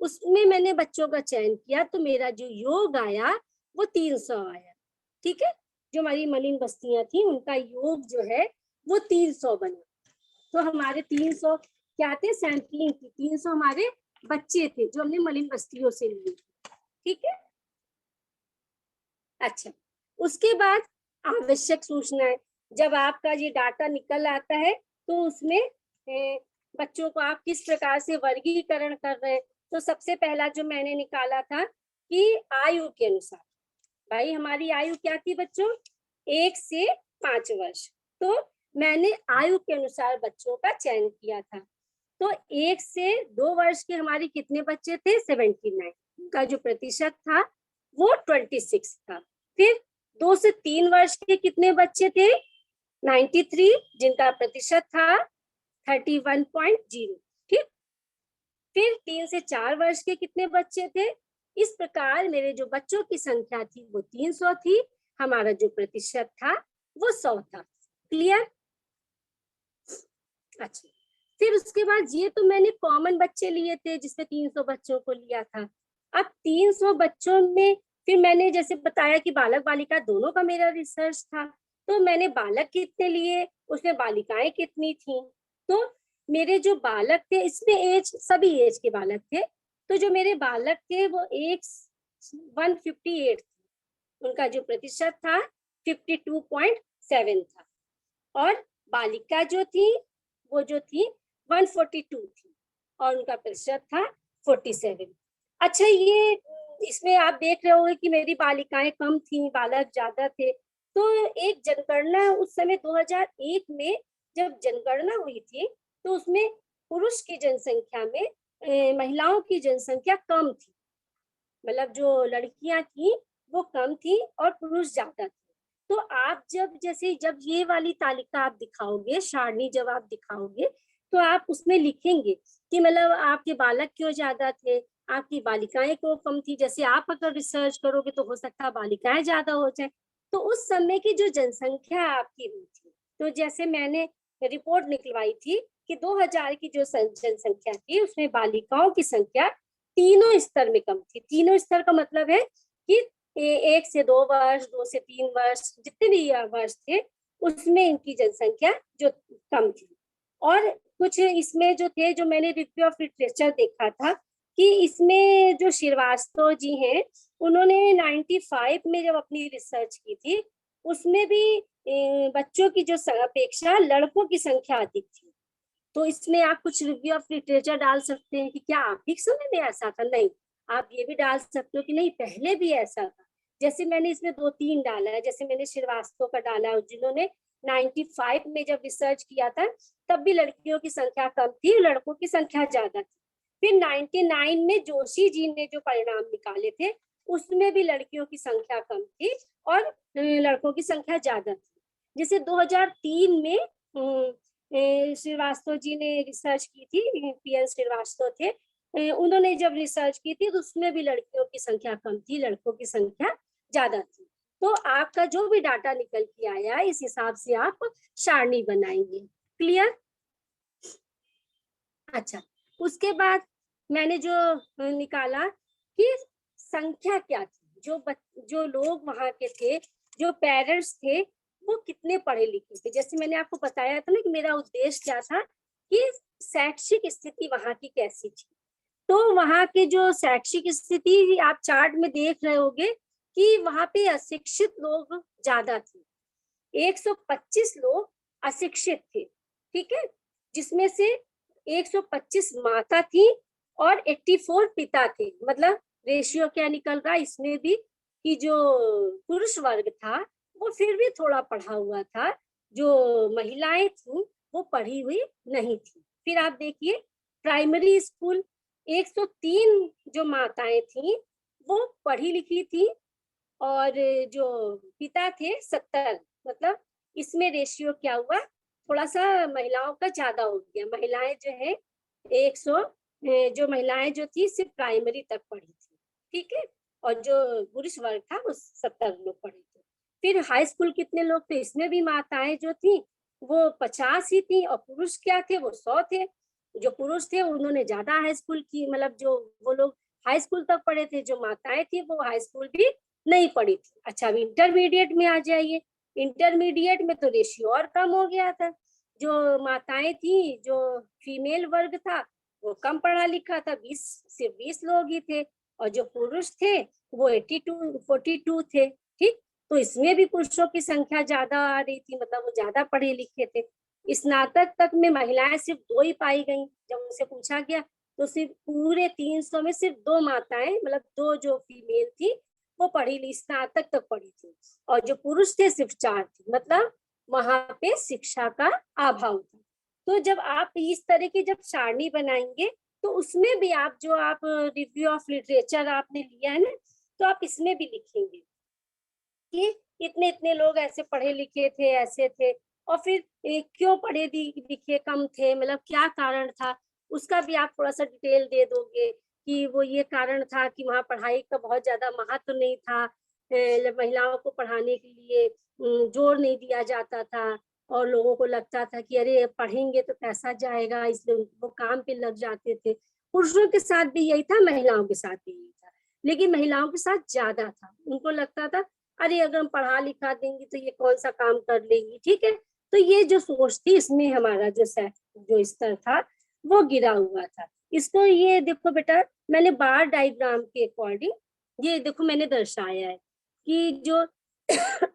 उसमें मैंने बच्चों का चयन किया, तो मेरा जो योग आया वो 300 आया। ठीक है। जो हमारी मलिन बस्तियां थी, उनका योग जो है वो 300 बना। तो हमारे 300 क्या थे? सैंपलिंग थी। 300 हमारे बच्चे थे जो हमने मलिन बस्तियों से लिए। ठीक है। अच्छा, उसके बाद आवश्यक सूचनाएं। जब आपका ये डाटा निकल आता है, तो उसमें बच्चों को आप किस प्रकार से वर्गीकरण कर रहे हैं। तो सबसे पहला जो मैंने निकाला था कि आयु के अनुसार, भाई हमारी आयु क्या थी बच्चों? 1 से 5 वर्ष। तो मैंने आयु के अनुसार बच्चों का चयन किया था। तो 1 से 2 वर्ष के हमारे कितने बच्चे थे? 79 का जो प्रतिशत था वो 26 था। फिर 2 से 3 वर्ष के कितने बच्चे थे? 93, जिनका प्रतिशत था 31.0। ठीक। फिर 3 से 4 वर्ष के कितने बच्चे थे? इस प्रकार मेरे जो बच्चों की संख्या थी वो 300 थी। हमारा जो प्रतिशत था वो 100 था। क्लियर? अच्छा, फिर उसके बाद ये तो मैंने कॉमन बच्चे लिए थे, जिसमें 300 बच्चों को लिया था। अब 300 बच्चों में फिर मैंने जैसे बताया कि बालक बालिका दोनों का मेरा रिसर्च था, तो मैंने बालक कितने लिए, उसमें बालिकाएं कितनी थी। तो मेरे जो बालक थे, इसमें एज सभी एज के बालक थे, तो जो मेरे बालक थे वो 158 थे। उनका जो प्रतिशत था 52.7 था। और बालिका जो थी वो जो थी 142 थी, और उनका प्रतिशत था 47। अच्छा, ये इसमें आप देख रहे होंगे कि मेरी बालिकाएं कम थी, बालक ज्यादा थे। तो एक जनगणना उस समय 2001 में जब जनगणना हुई थी, तो उसमें पुरुष की जनसंख्या में महिलाओं की जनसंख्या कम थी। मतलब जो लड़कियां थी वो कम थी और पुरुष ज्यादा थे। तो आप जब ये वाली तालिका आप दिखाओगे, सारणी जब आप दिखाओगे, तो आप उसमें लिखेंगे कि मतलब आपके बालक क्यों ज्यादा थे, आपकी बालिकाएं क्यों कम थी। जैसे आप अगर रिसर्च करोगे तो हो सकता है बालिकाएं ज्यादा हो जाए। तो उस समय की जो जनसंख्या आपकी हुई थी, तो जैसे मैंने रिपोर्ट निकलवाई थी कि 2000 की जो जनसंख्या थी, उसमें बालिकाओं की संख्या तीनों स्तर में कम थी। तीनों स्तर का मतलब है कि 1 से 2 वर्ष, 2 से 3 वर्ष, जितने भी वर्ष थे, उसमें इनकी जनसंख्या जो कम थी। और कुछ इसमें जो थे, जो मैंने रिव्यू ऑफ लिटरेचर देखा था, कि इसमें जो श्रीवास्तव जी हैं, उन्होंने 95 में जब अपनी रिसर्च की थी, उसमें भी बच्चों की जो अपेक्षा लड़कों की संख्या अधिक थी। तो इसमें आप कुछ रिव्यू ऑफ लिटरेचर डाल सकते हैं कि क्या आप ही समय में ऐसा था। नहीं, आप ये भी डाल सकते हो कि नहीं, पहले भी ऐसा था। जैसे मैंने इसमें 2-3 डाला है। जैसे मैंने श्रीवास्तव का डाला, जिन्होंने 95 में जब रिसर्च किया था, तब भी लड़कियों की संख्या कम थी, लड़कों की संख्या ज्यादा थी। फिर 99 में जोशी जी ने जो परिणाम निकाले थे, उसमें भी लड़कियों की संख्या कम थी और लड़कों की संख्या ज्यादा थी। जैसे 2003 में श्रीवास्तव जी ने रिसर्च की थी, पीएन श्रीवास्तव थे, उन्होंने जब रिसर्च की थी, तो उसमें भी लड़कियों की संख्या कम थी, लड़कों की संख्या ज्यादा थी। तो आपका जो भी डाटा निकल के आया, इस हिसाब से आप सारणी बनाएंगे। क्लियर? अच्छा, उसके बाद मैंने जो निकाला कि संख्या क्या थी, जो लोग वहां के थे, जो पेरेंट्स थे, वो कितने पढ़े लिखे थे। जैसे मैंने आपको बताया था ना कि मेरा उद्देश्य क्या था, कि शैक्षिक स्थिति वहां की कैसी थी। तो वहां के जो शैक्षिक स्थिति आप चार्ट में देख रहे होंगे कि वहां पे अशिक्षित लोग ज्यादा थे। 125 लोग अशिक्षित थे। ठीक है। जिसमें से 125 माता थी और 84 पिता थे। मतलब रेशियो क्या निकल रहा है इसमें भी कि जो पुरुष वर्ग था वो फिर भी थोड़ा पढ़ा हुआ था, जो महिलाएं थी वो पढ़ी हुई नहीं थी। फिर आप देखिए प्राइमरी स्कूल 103 जो माताएं थी वो पढ़ी लिखी थी और जो पिता थे 70, मतलब इसमें रेशियो क्या हुआ, थोड़ा सा महिलाओं का ज्यादा हो गया। महिलाएं जो है 100, जो महिलाएं जो थी सिर्फ प्राइमरी तक पढ़ी थी, ठीक है, और जो पुरुष वर्ग था वो 70 लोग पढ़े थे। फिर हाई स्कूल कितने लोग थे, इसमें भी माताएं जो थी वो 50 ही थी और पुरुष क्या थे वो 100 थे। जो पुरुष थे उन्होंने ज्यादा हाई स्कूल की, मतलब जो वो लोग हाई स्कूल तक पढ़े थे, जो माताएं थी वो हाई स्कूल भी नहीं पढ़ी थी। अच्छा अब इंटरमीडिएट में आ जाइए, इंटरमीडिएट में तो रेशियो और कम हो गया था। जो माताएं थी, जो फीमेल वर्ग था वो कम पढ़ा लिखा था, 20 सिर्फ 20 लोग ही थे, और जो पुरुष थे वो 42 थे, ठीक। तो इसमें भी पुरुषों की संख्या ज्यादा आ रही थी, मतलब वो ज्यादा पढ़े लिखे थे। स्नातक तक में महिलाएं सिर्फ 2 ही पाई गई। जब उनसे पूछा गया तो सिर्फ पूरे 300 में सिर्फ 2 माताएं, मतलब 2 जो फीमेल थी वो पढ़ी ली, स्नातक तक पढ़ी थी, और जो पुरुष थे सिर्फ 4 थे, मतलब वहां पे शिक्षा का अभाव था। तो जब आप इस तरह की जब सारणी बनाएंगे तो उसमें भी आप जो आप रिव्यू ऑफ लिटरेचर आपने लिया है ना, तो आप इसमें भी लिखेंगे कि इतने इतने लोग ऐसे पढ़े लिखे थे, ऐसे थे, और फिर क्यों पढ़े लिखे कम थे, मतलब क्या कारण था, उसका भी आप थोड़ा सा डिटेल दे दोगे कि वो ये कारण था कि वहाँ पढ़ाई का बहुत ज्यादा महत्व नहीं था, महिलाओं को पढ़ाने के लिए जोर नहीं दिया जाता था, और लोगों को लगता था कि अरे पढ़ेंगे तो पैसा जाएगा, इसलिए वो काम पे लग जाते थे। पुरुषों के साथ भी यही था, महिलाओं के साथ भी यही था, लेकिन महिलाओं के साथ ज्यादा था। उनको लगता था अरे अगर हम पढ़ा लिखा देंगे तो ये कौन सा काम कर लेंगी, ठीक है। तो ये जो सोच थी, इसमें हमारा जो स्तर था वो गिरा हुआ था। इसको ये देखो बेटा, मैंने बार डायग्राम के अकॉर्डिंग ये देखो मैंने दर्शाया है कि जो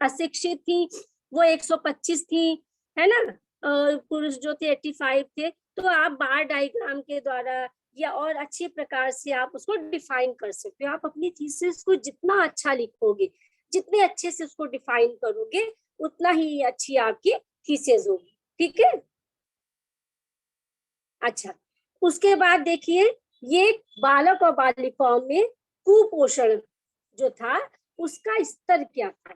अशिक्षित थी वो 125 थी, है ना, और पुरुष जो थे 85 थे। तो आप बार डायग्राम के द्वारा या और अच्छे प्रकार से आप उसको डिफाइन कर सकते हो। आप अपनी थीसिस को जितना अच्छा लिखोगे, जितने अच्छे से उसको डिफाइन करोगे, उतना ही अच्छी आपकी थीसिस होगी, ठीक है। अच्छा, उसके बाद देखिए ये बालक और बालिकाओं में कुपोषण जो था उसका स्तर क्या था।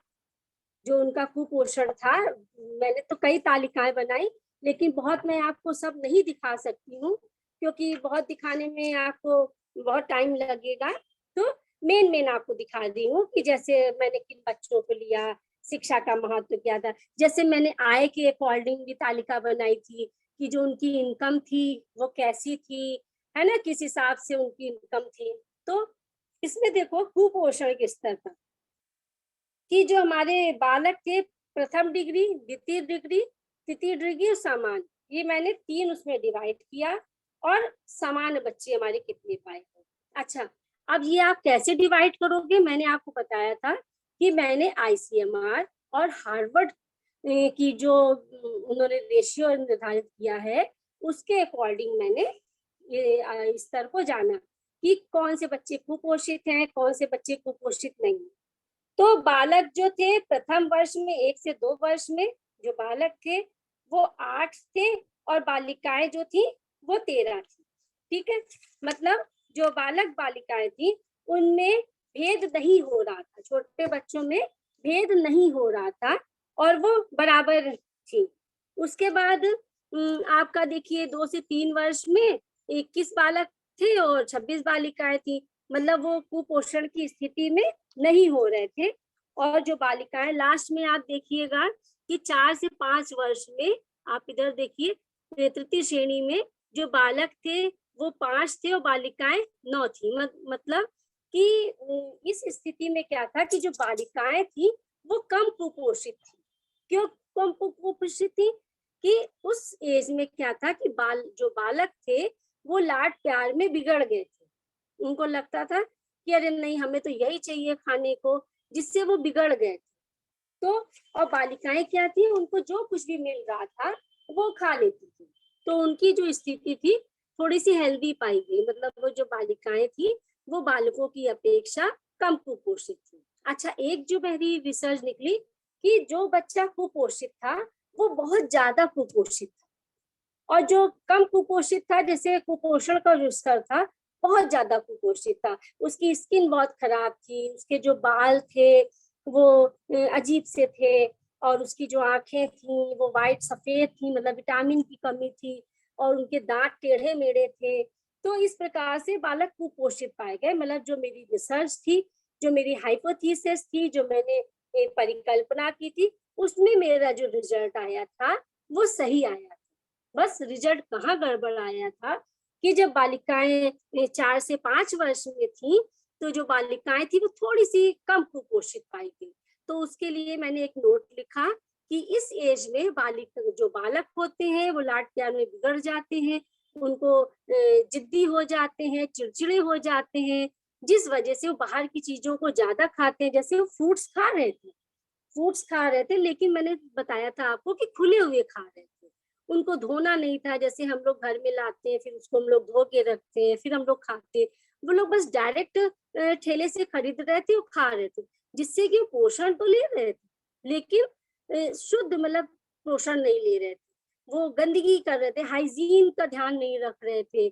जो उनका कुपोषण था, मैंने तो कई तालिकाएं बनाई, लेकिन बहुत मैं आपको सब नहीं दिखा सकती हूँ क्योंकि बहुत दिखाने में आपको बहुत टाइम लगेगा। तो मेन मेन आपको दिखा रही हूँ कि जैसे मैंने किन बच्चों को लिया, शिक्षा का महत्व क्या था। जैसे मैंने आय के अकॉर्डिंग भी तालिका बनाई थी कि जो उनकी इनकम थी वो कैसी थी, है ना, किस हिसाब से उनकी इनकम थी। तो इसमें देखो कुपोषण के स्तर पर कि जो हमारे बालक थे प्रथम डिग्री, द्वितीय डिग्री, तृतीय डिग्री और सामान्य, ये मैंने 3 उसमें डिवाइड किया, और सामान्य बच्चे हमारे कितने पाए। अच्छा, अब ये आप कैसे डिवाइड करोगे, मैंने आपको बताया था कि मैंने आईसीएमआर और हार्वर्ड की जो उन्होंने रेशियो निर्धारित किया है उसके अकॉर्डिंग मैंने ये स्तर को जाना कि कौन से बच्चे कुपोषित हैं, कौन से बच्चे कुपोषित नहीं। तो बालक जो थे प्रथम वर्ष में 1 से 2 वर्ष में जो बालक थे वो 8 थे, और बालिकाएं जो थी वो 13 थी, ठीक है। मतलब जो बालक बालिकाएं थी उनमें भेद नहीं हो रहा था, छोटे बच्चों में भेद नहीं हो रहा था और वो बराबर थी। उसके बाद आपका देखिए 2 से 3 वर्ष में 21 बालक थे और 26 बालिकाएं थी, मतलब वो कुपोषण की स्थिति में नहीं हो रहे थे। और जो बालिकाएं लास्ट में आप देखिएगा कि 4 से 5 वर्ष में, आप इधर देखिए तृतीय श्रेणी में जो बालक थे वो 5 थे और बालिकाएं 9 थी। मतलब कि इस स्थिति में क्या था कि जो बालिकाएं थी वो कम कुपोषित थी। क्यों कम कुपोषित थी कि उस एज में क्या था कि जो बालक थे वो लाड प्यार में बिगड़ गए थे। उनको लगता था कि अरे नहीं हमें तो यही चाहिए खाने को, जिससे वो बिगड़ गए। तो और बालिकाएं क्या थी, उनको जो कुछ भी मिल रहा था वो खा लेती थी, तो उनकी जो स्थिति थी थोड़ी सी हेल्दी पाई गई। मतलब वो जो बालिकाएं थी वो बालकों की अपेक्षा कम कुपोषित थी। अच्छा, एक जो मेरी रिसर्च निकली कि जो बच्चा कुपोषित था वो बहुत ज्यादा कुपोषित था, और जो कम कुपोषित था, जैसे कुपोषण का जो स्तर था, बहुत ज्यादा कुपोषित था। उसकी स्किन बहुत खराब थी, उसके जो बाल थे वो अजीब से थे, और उसकी जो आंखें थी वो वाइट सफेद थी, मतलब विटामिन की कमी थी, और उनके दांत टेढ़े मेढ़े थे। तो इस प्रकार से बालक कुपोषित पाए गए। मतलब जो मेरी रिसर्च थी, जो मेरी हाइपोथेसिस थी, जो मैंने परिकल्पना की थी, उसमें मेरा जो रिजल्ट आया था वो सही आया। बस रिजल्ट कहाँ गड़बड़ आया था कि जब बालिकाएं 4 से 5 वर्ष में थी, तो जो बालिकाएं थी वो थोड़ी सी कम कुपोषित पाई गई। तो उसके लिए मैंने एक नोट लिखा कि इस एज में जो बालक होते हैं वो लाड प्यार में बिगड़ जाते हैं, उनको जिद्दी हो जाते हैं, चिड़चिड़े हो जाते हैं, जिस वजह से वो बाहर की चीजों को ज्यादा खाते हैं। जैसे वो फ्रूट्स खा रहे थे, लेकिन मैंने बताया था आपको कि खुले हुए खा रहे थे, उनको धोना नहीं था। जैसे हम लोग घर में लाते हैं, फिर उसको हम लोग धो के रखते हैं, फिर हम लोग खाते हैं। वो लोग बस डायरेक्ट ठेले से खरीद रहे थे और खा रहे थे, जिससे कि पोषण तो ले रहे थे, लेकिन शुद्ध मतलब पोषण नहीं ले रहे थे। वो गंदगी कर रहे थे, हाइजीन का ध्यान नहीं रख रहे थे,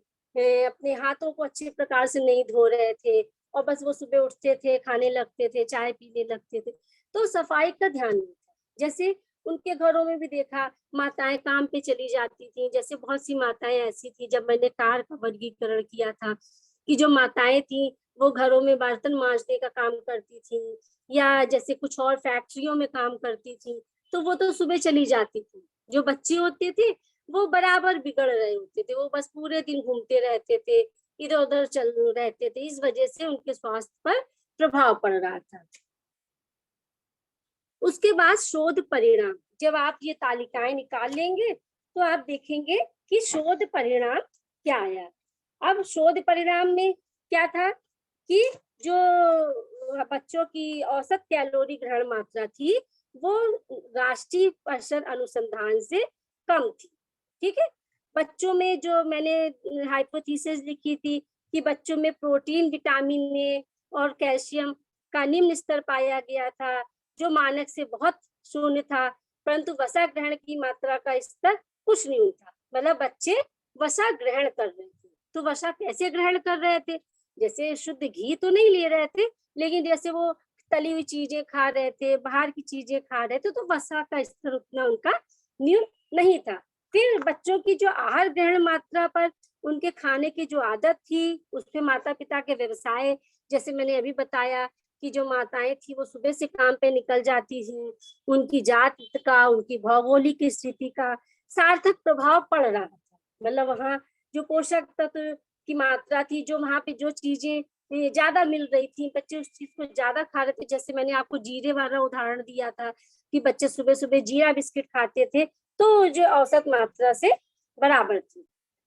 अपने हाथों को अच्छे प्रकार से नहीं धो रहे थे, और बस वो सुबह उठते थे, खाने लगते थे, चाय पीने लगते थे। तो सफाई का ध्यान नहीं था। जैसे उनके घरों में भी देखा, माताएं काम पे चली जाती थी। जैसे बहुत सी माताएं ऐसी थी, जब मैंने कार का वर्गीकरण किया था, कि जो माताएं थी वो घरों में बर्तन मांजने का काम करती थी, या जैसे कुछ और फैक्ट्रियों में काम करती थी, तो वो तो सुबह चली जाती थी। जो बच्चे होते थे वो बराबर बिगड़ रहे होते थे, वो बस पूरे दिन घूमते रहते थे, इधर उधर चल रहते थे, इस वजह से उनके स्वास्थ्य पर प्रभाव पड़ रहा था। उसके बाद शोध परिणाम, जब आप ये तालिकाएं निकाल लेंगे तो आप देखेंगे कि शोध परिणाम क्या आया। अब शोध परिणाम में क्या था कि जो बच्चों की औसत कैलोरी ग्रहण मात्रा थी वो राष्ट्रीय पोषण अनुसंधान से कम थी। ठीक है, बच्चों में जो मैंने हाइपोथेसिस लिखी थी कि बच्चों में प्रोटीन, विटामिन ए और कैल्शियम का निम्न स्तर पाया गया था, जो मानक से बहुत शून्य था, परंतु वसा ग्रहण की मात्रा का स्तर कुछ नहीं था। मतलब बच्चे वसा ग्रहण कर रहे थे। तो वसा कैसे ग्रहण कर रहे थे? जैसे शुद्ध घी तो नहीं ले रहे थे, लेकिन जैसे वो तली हुई चीजें खा रहे थे, बाहर की चीजें खा रहे थे, तो वसा का स्तर उतना उनका न्यून नहीं था। फिर बच्चों की जो आहार ग्रहण मात्रा पर, उनके खाने की जो आदत थी, उसपे माता पिता के व्यवसाय, जैसे मैंने अभी बताया कि जो माताएं थी वो सुबह से काम पे निकल जाती थी, उनकी जात का, उनकी भौगोलिक स्थिति का सार्थक प्रभाव पड़ रहा था। मतलब वहाँ जो पोषक तत्व की मात्रा थी, जो वहाँ पे जो चीजें ज्यादा मिल रही थी, बच्चे उस चीज को ज्यादा खा रहे थे। जैसे मैंने आपको जीरे वाला उदाहरण दिया था कि बच्चे सुबह सुबह जीरा बिस्किट खाते थे, तो जो औसत मात्रा से बराबर थी।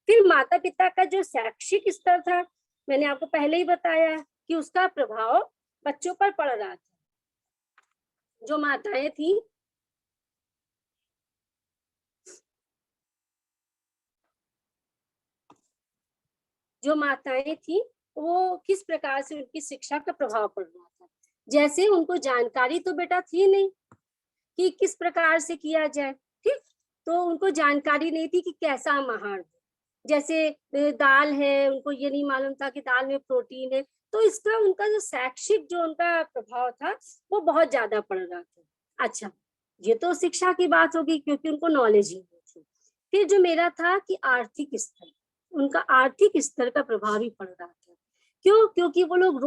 फिर माता पिता का जो शैक्षिक स्तर था, मैंने आपको पहले ही बताया कि उसका प्रभाव बच्चों पर पड़ रहा था। जो माताएं थी वो किस प्रकार से उनकी शिक्षा का प्रभाव पड़ रहा था। जैसे उनको जानकारी तो बेटा थी नहीं कि किस प्रकार से किया जाए, ठीक, तो उनको जानकारी नहीं थी कि कैसा हम आहार दें। जैसे दाल है, उनको ये नहीं मालूम था कि दाल में प्रोटीन है, तो इसका उनका जो शैक्षिक जो उनका प्रभाव था वो बहुत ज्यादा पड़ रहा था। अच्छा, ये तो शिक्षा की बात होगी क्योंकि उनको नॉलेज ही नहीं थी। फिर जो मेरा था कि आर्थिक स्तर, उनका आर्थिक स्तर का प्रभाव भी पड़ रहा था। क्यों? क्योंकि वो लोग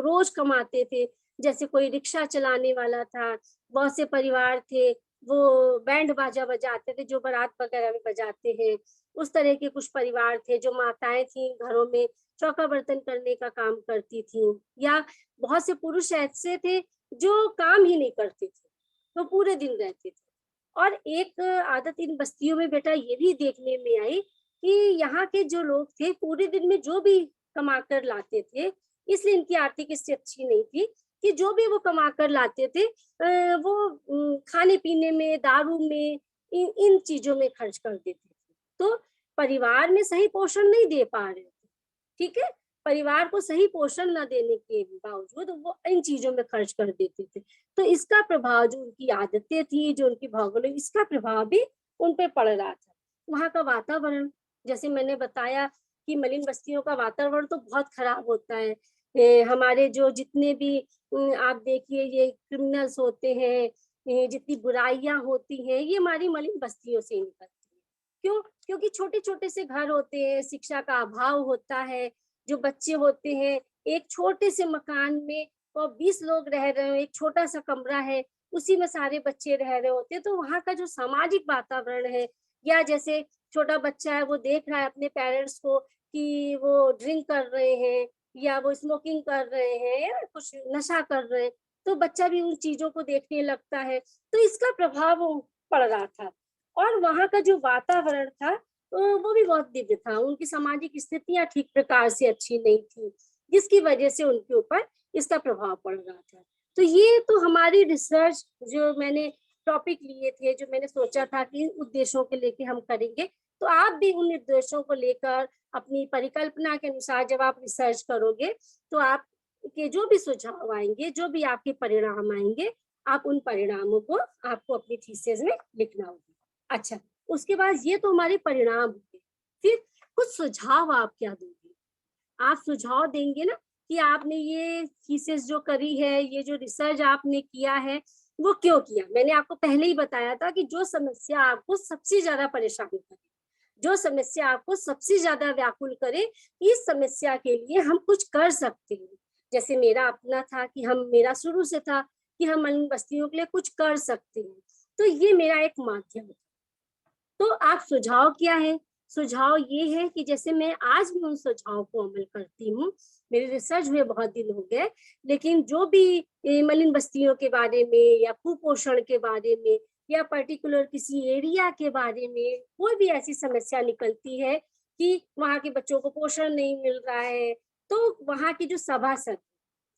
रोज कमाते थे। जैसे कोई रिक्शा चलाने वाला था, बहुत से परिवार थे वो बैंड बाजा बजाते थे, जो बारात वगैरह में बजाते हैं। उस तरह के कुछ परिवार थे, जो माताएं थी घरों में चौका बर्तन करने का काम करती थी, या बहुत से पुरुष ऐसे थे जो काम ही नहीं करते थे, तो पूरे दिन रहते थे। और एक आदत इन बस्तियों में बेटा ये भी देखने में आई कि यहाँ के जो लोग थे पूरे दिन में जो भी कमा कर लाते थे, इसलिए इनकी आर्थिक स्थिति अच्छी नहीं थी, कि जो भी वो कमा कर लाते थे वो खाने पीने में, दारू में, इन चीजों में खर्च कर देते थे। तो परिवार में सही पोषण नहीं दे पा रहे थे। ठीक है, परिवार को सही पोषण न देने के बावजूद वो इन चीजों में खर्च कर देते थे। तो इसका प्रभाव, जो उनकी आदतें थी, जो उनकी भौगोलिक, इसका प्रभाव भी उन पे पड़ रहा था। वहाँ का वातावरण, जैसे मैंने बताया कि मलिन बस्तियों का वातावरण तो बहुत खराब होता है। हमारे जो जितने भी आप देखिए ये क्रिमिनल्स होते हैं, जितनी बुराइयां होती हैं, ये हमारी मलिन बस्तियों से निकलती है। क्यों? क्योंकि छोटे छोटे से घर होते हैं, शिक्षा का अभाव होता है, जो बच्चे होते हैं एक छोटे से मकान में और 20 लोग रह रहे हो, एक छोटा सा कमरा है, उसी में सारे बच्चे रह रहे होते हैं। तो वहाँ का जो सामाजिक वातावरण है, या जैसे छोटा बच्चा है वो देख रहा है अपने पेरेंट्स को कि वो ड्रिंक कर रहे हैं या वो स्मोकिंग कर रहे हैं या कुछ नशा कर रहे हैं, तो बच्चा भी उन चीजों को देखने लगता है। तो इसका प्रभाव पड़ रहा था। और वहाँ का जो वातावरण था वो भी बहुत दिव्य था। उनकी सामाजिक स्थितियां ठीक प्रकार से अच्छी नहीं थी, जिसकी वजह से उनके ऊपर इसका प्रभाव पड़ रहा था। तो ये तो हमारी रिसर्च जो मैंने टॉपिक लिए थे, जो मैंने सोचा था कि उद्देश्यों के लेके हम करेंगे, तो आप भी उन निर्देशों को लेकर अपनी परिकल्पना के अनुसार जब आप रिसर्च करोगे, तो आप के जो भी सुझाव आएंगे, जो भी आपके परिणाम आएंगे, आप उन परिणामों को आपको अपनी थीसिस में लिखना होगा। अच्छा, उसके बाद ये तो हमारे परिणाम होंगे। फिर कुछ सुझाव आप क्या दोगे? आप सुझाव देंगे ना कि आपने ये थीसिस जो करी है, ये जो रिसर्च आपने किया है, वो क्यों किया? मैंने आपको पहले ही बताया था कि जो समस्या आपको सबसे ज्यादा परेशान करे, जो समस्या आपको सबसे ज्यादा व्याकुल करे, इस समस्या के लिए हम कुछ कर सकते हैं। जैसे मेरा अपना था कि मेरा शुरू से था कि हम मलिन बस्तियों के लिए कुछ कर सकते हैं। तो ये मेरा एक माध्यम है। तो आप सुझाव क्या है? सुझाव ये है कि जैसे मैं आज भी उन सुझाव को अमल करती हूँ, मेरे रिसर्च हुए बहुत दिन हो गए, लेकिन जो भी मलिन बस्तियों के बारे में या कुपोषण के बारे में या पर्टिकुलर किसी एरिया के बारे में कोई भी ऐसी समस्या निकलती है कि वहाँ के बच्चों को पोषण नहीं मिल रहा है, तो वहाँ की जो सभासद,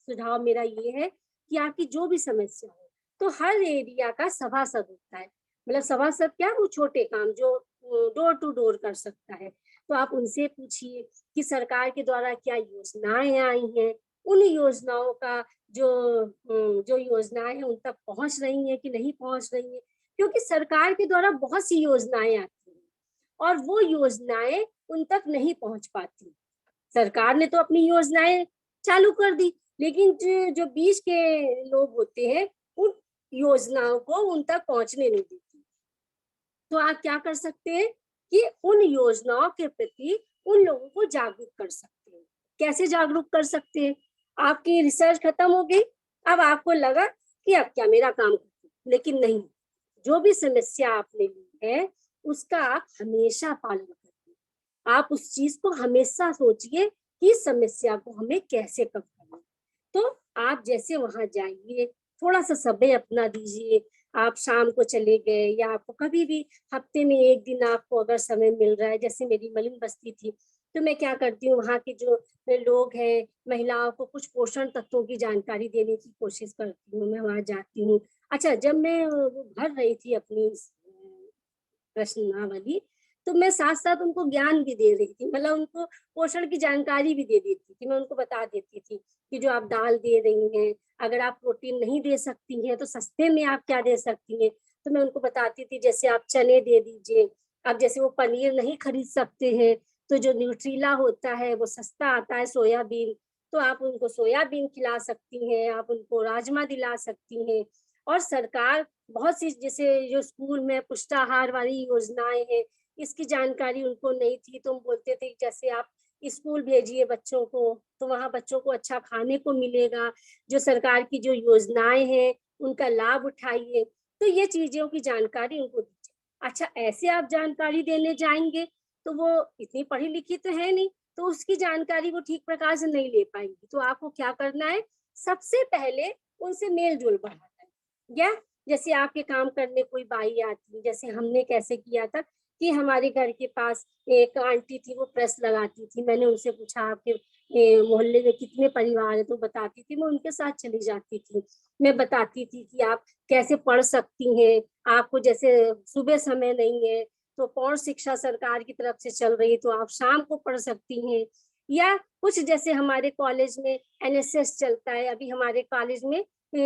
सुझाव मेरा ये है कि आपकी जो भी समस्या हो, तो हर एरिया का सभासद होता है। मतलब सभासद क्या, वो छोटे काम जो डोर टू डोर कर सकता है। तो आप उनसे पूछिए कि सरकार के द्वारा क्या योजनाएं आई हैं, उन योजनाओं का जो योजनाएं हैं उन तक पहुंच रही हैं कि नहीं पहुंच रही हैं, क्योंकि सरकार के द्वारा बहुत सी योजनाएं आती हैं और वो योजनाएं उन तक नहीं पहुंच पाती। सरकार ने तो अपनी योजनाएं चालू कर दी, लेकिन जो बीच के लोग होते हैं उन योजनाओं को उन तक पहुंचने नहीं देती। तो आप क्या कर सकते हैं कि उन योजनाओं के प्रति उन लोगों को जागरूक कर सकते हैं। कैसे जागरूक कर सकते हैं? आपकी रिसर्च खत्म हो गई, अब आपको लगा कि अब क्या मेरा काम खत्म, लेकिन नहीं, जो भी समस्या आपने ली है उसका आप हमेशा पालन करिए। आप उस चीज को हमेशा सोचिए कि इस समस्या को हमें कैसे कम करना। तो आप जैसे वहां जाइए, थोड़ा सा समय अपना दीजिए। आप शाम को चले गए या आपको कभी भी हफ्ते में एक दिन आपको अगर समय मिल रहा है, जैसे मेरी मलिन बस्ती थी, तो मैं क्या करती हूँ, वहाँ के जो लोग हैं, महिलाओं को कुछ पोषण तत्वों की जानकारी देने की कोशिश करती हूँ, मैं वहाँ जाती हूँ। अच्छा, जब मैं वो भर रही थी अपनी प्रश्नावली, तो मैं साथ साथ उनको ज्ञान भी दे रही थी, मतलब उनको पोषण की जानकारी भी दे देती थी। मैं उनको बता देती थी कि जो आप दाल दे रही हैं, अगर आप प्रोटीन नहीं दे सकती हैं तो सस्ते में आप क्या दे सकती हैं। तो मैं उनको बताती थी, जैसे आप चने दे दीजिए, आप जैसे वो पनीर नहीं खरीद सकते हैं, तो जो न्यूट्रीला होता है वो सस्ता आता है, सोयाबीन, तो आप उनको सोयाबीन खिला सकती हैं, आप उनको राजमा दिला सकती हैं। और सरकार बहुत सी, जैसे जो स्कूल में पुष्टाहार वाली योजनाएं हैं, इसकी जानकारी उनको नहीं थी, तो हम बोलते थे जैसे आप स्कूल भेजिए बच्चों को, तो वहाँ बच्चों को अच्छा खाने को मिलेगा। जो सरकार की जो योजनाएं हैं उनका लाभ उठाइए। तो ये चीजों की जानकारी उनको दीजिए। अच्छा, ऐसे आप जानकारी देने जाएंगे तो वो इतनी पढ़ी लिखी तो है नहीं, तो उसकी जानकारी वो ठीक प्रकार से नहीं ले पाएंगी। तो आपको क्या करना है, सबसे पहले उनसे मेल जोल बढ़ाना है। या जैसे आपके काम करने कोई बाई आती, जैसे हमने कैसे किया था कि हमारे घर के पास एक आंटी थी, वो प्रेस लगाती थी। मैंने उनसे पूछा आपके मोहल्ले में कितने परिवार है, तो बताती थी। मैं उनके साथ चली जाती थी, मैं बताती थी कि आप कैसे पढ़ सकती हैं। आपको जैसे सुबह समय नहीं है तो पौष शिक्षा सरकार की तरफ से चल रही है, तो आप शाम को पढ़ सकती हैं। या कुछ जैसे हमारे कॉलेज में एनएसएस चलता है, अभी हमारे कॉलेज में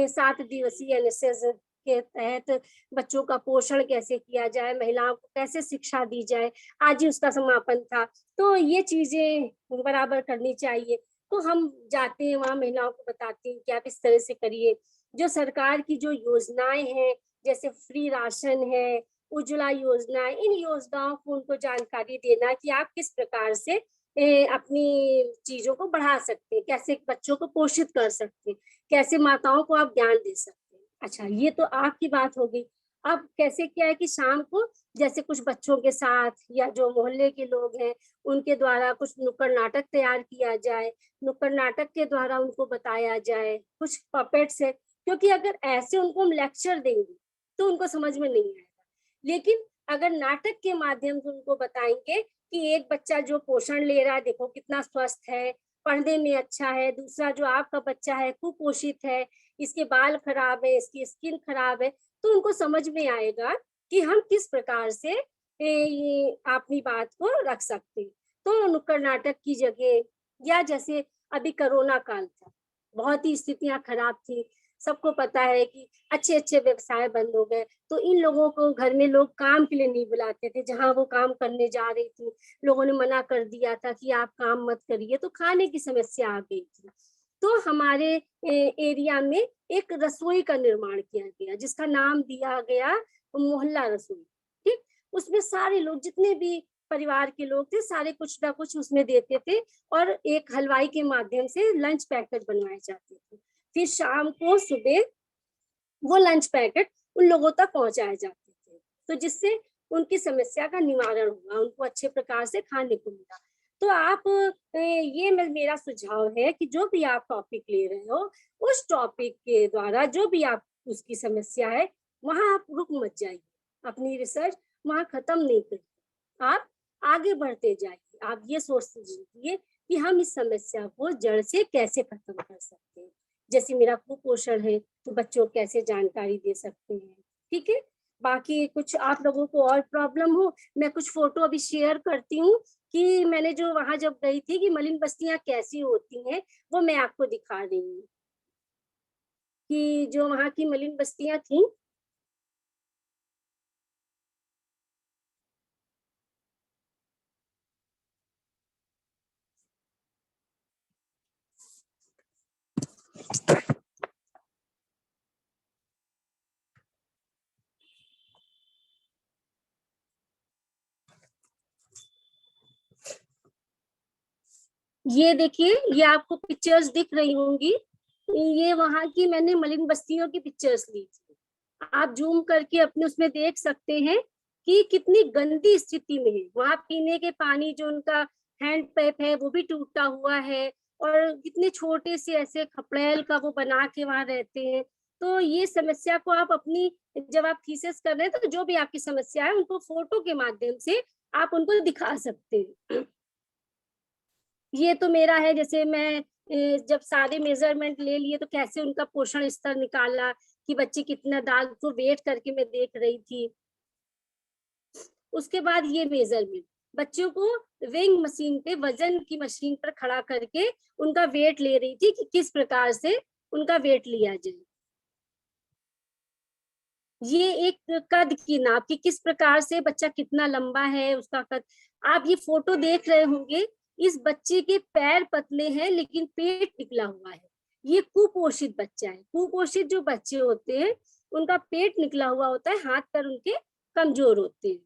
7 दिवसीय एनएसएस के तहत बच्चों का पोषण कैसे किया जाए, महिलाओं को कैसे शिक्षा दी जाए, आज ही उसका समापन था। तो ये चीजें बराबर करनी चाहिए। तो हम जाते हैं वहाँ, महिलाओं को बताते हैं कि आप इस तरह से करिए। जो सरकार की जो योजनाएं हैं, जैसे फ्री राशन है, उज्ज्वला योजना, इन योजनाओं को उनको जानकारी देना कि आप किस प्रकार से अपनी चीजों को बढ़ा सकते हैं, कैसे बच्चों को पोषित कर सकते हैं, कैसे माताओं को आप ज्ञान दे सकते हैं। अच्छा, ये तो आपकी बात हो गई। अब कैसे क्या है कि शाम को जैसे कुछ बच्चों के साथ या जो मोहल्ले के लोग हैं उनके द्वारा कुछ नुक्कड़ नाटक तैयार किया जाए, नुक्कड़ नाटक के द्वारा उनको बताया जाए, कुछ पपेट्स है, क्योंकि अगर ऐसे उनको हम लेक्चर देंगे तो उनको समझ में नहीं आएगा। लेकिन अगर नाटक के माध्यम से उनको बताएंगे कि एक बच्चा जो पोषण ले रहा है, देखो कितना स्वस्थ है, पढ़ने में अच्छा है, दूसरा जो आपका बच्चा है कुपोषित है, इसके बाल खराब है, इसकी स्किन खराब है, तो उनको समझ में आएगा कि हम किस प्रकार से ये अपनी बात को रख सकते हैं। तो नुक्कड़ नाटक की जगह, या जैसे अभी कोरोना काल था, बहुत ही स्थितियां खराब थी, सबको पता है कि अच्छे अच्छे व्यवसाय बंद हो गए, तो इन लोगों को घर में लोग काम के लिए नहीं बुलाते थे। जहां वो काम करने जा रही थी, लोगों ने मना कर दिया था कि आप काम मत करिए, तो खाने की समस्या आ गई थी। तो हमारे एरिया में एक रसोई का निर्माण किया गया, जिसका नाम दिया गया मोहल्ला रसोई। ठीक, उसमें सारे लोग, जितने भी परिवार के लोग थे, सारे कुछ ना कुछ उसमें देते थे, और एक हलवाई के माध्यम से लंच पैकेट बनवाए जाते थे। फिर शाम को सुबह वो लंच पैकेट उन लोगों तक पहुंचाए जाते थे, तो जिससे उनकी समस्या का निवारण हुआ, उनको अच्छे प्रकार से खाने को मिला। तो आप ये मेरा सुझाव है कि जो भी आप टॉपिक ले रहे हो, उस टॉपिक के द्वारा जो भी आप उसकी समस्या है, वहां आप रुक मत जाइए, अपनी रिसर्च वहां खत्म नहीं करिए, आप आगे बढ़ते जाइए। आप ये सोच लीजिए कि हम इस समस्या को जड़ से कैसे खत्म कर सकते हैं। जैसे मेरा कुपोषण है, तो बच्चों को कैसे जानकारी दे सकते हैं। ठीक है, बाकी कुछ आप लोगों को और प्रॉब्लम हो, मैं कुछ फोटो अभी शेयर करती हूँ कि मैंने जो वहां जब गई थी कि मलिन बस्तियां कैसी होती हैं, वो मैं आपको दिखा रही हूँ कि जो वहां की मलिन बस्तियां थी। ये देखिए, ये आपको पिक्चर्स दिख रही होंगी, ये वहां की मैंने मलिन बस्तियों की पिक्चर्स ली थी। आप जूम करके अपने उसमें देख सकते हैं कि कितनी गंदी स्थिति में है। वहां पीने के पानी जो उनका हैंड पैप है वो भी टूटा हुआ है, और कितने छोटे से ऐसे खपड़ेल का वो बना के वहां रहते हैं। तो ये समस्या को आप अपनी, जब आप थीसिस कर रहे हैं, तो जो भी आपकी समस्या है उनको फोटो के माध्यम से आप उनको दिखा सकते हैं। ये तो मेरा है, जैसे मैं जब सारे मेजरमेंट ले लिए तो कैसे उनका पोषण स्तर निकाला कि बच्चे कितना दाल को वेट करके मैं देख रही थी। उसके बाद ये मेजरमेंट, बच्चों को वेइंग मशीन पे, वजन की मशीन पर खड़ा करके उनका वेट ले रही थी कि किस प्रकार से उनका वेट लिया जाए। ये एक कद की नाप कि किस प्रकार से बच्चा कितना लंबा है, उसका कद। आप ये फोटो देख रहे होंगे, इस बच्चे के पैर पतले हैं लेकिन पेट निकला हुआ है। ये कुपोषित बच्चा है। कुपोषित जो बच्चे होते हैं उनका पेट निकला हुआ होता है, हाथ पैर उनके कमजोर होते हैं।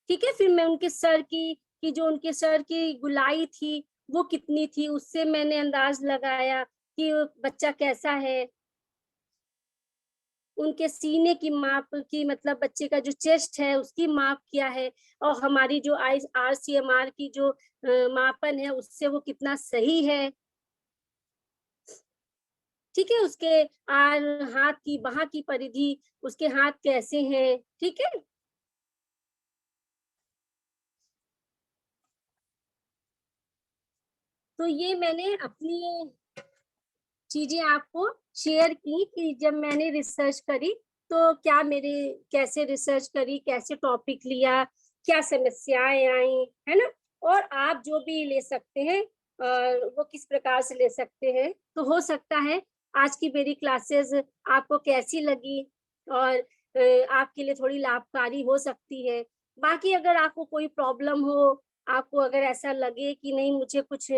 ठीक है, फिर मैं उनके सर की कि जो उनके सर की गुलाई थी वो कितनी थी, उससे मैंने अंदाज लगाया कि बच्चा कैसा है। उनके सीने की माप की, मतलब बच्चे का जो चेस्ट है उसकी माप क्या है, और हमारी जो RCMR की जो मापन है उससे वो कितना सही है। ठीक है, उसके हाथ की बाह की परिधि, उसके हाथ कैसे हैं। ठीक है, तो ये मैंने अपनी चीजें आपको शेयर की कि जब मैंने रिसर्च करी तो क्या मेरे, कैसे रिसर्च करी, कैसे टॉपिक लिया, क्या समस्याएं आई, है ना। और आप जो भी ले सकते हैं वो किस प्रकार से ले सकते हैं। तो हो सकता है आज की मेरी क्लासेस आपको कैसी लगी और आपके लिए थोड़ी लाभकारी हो सकती है। बाकी अगर आपको कोई प्रॉब्लम हो, आपको अगर ऐसा लगे कि नहीं मुझे कुछ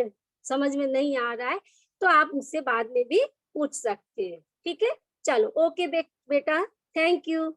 समझ में नहीं आ रहा है, तो आप मुझसे बाद में भी पूछ सकते हैं। ठीक है? चलो ओके बेटा, थैंक यू।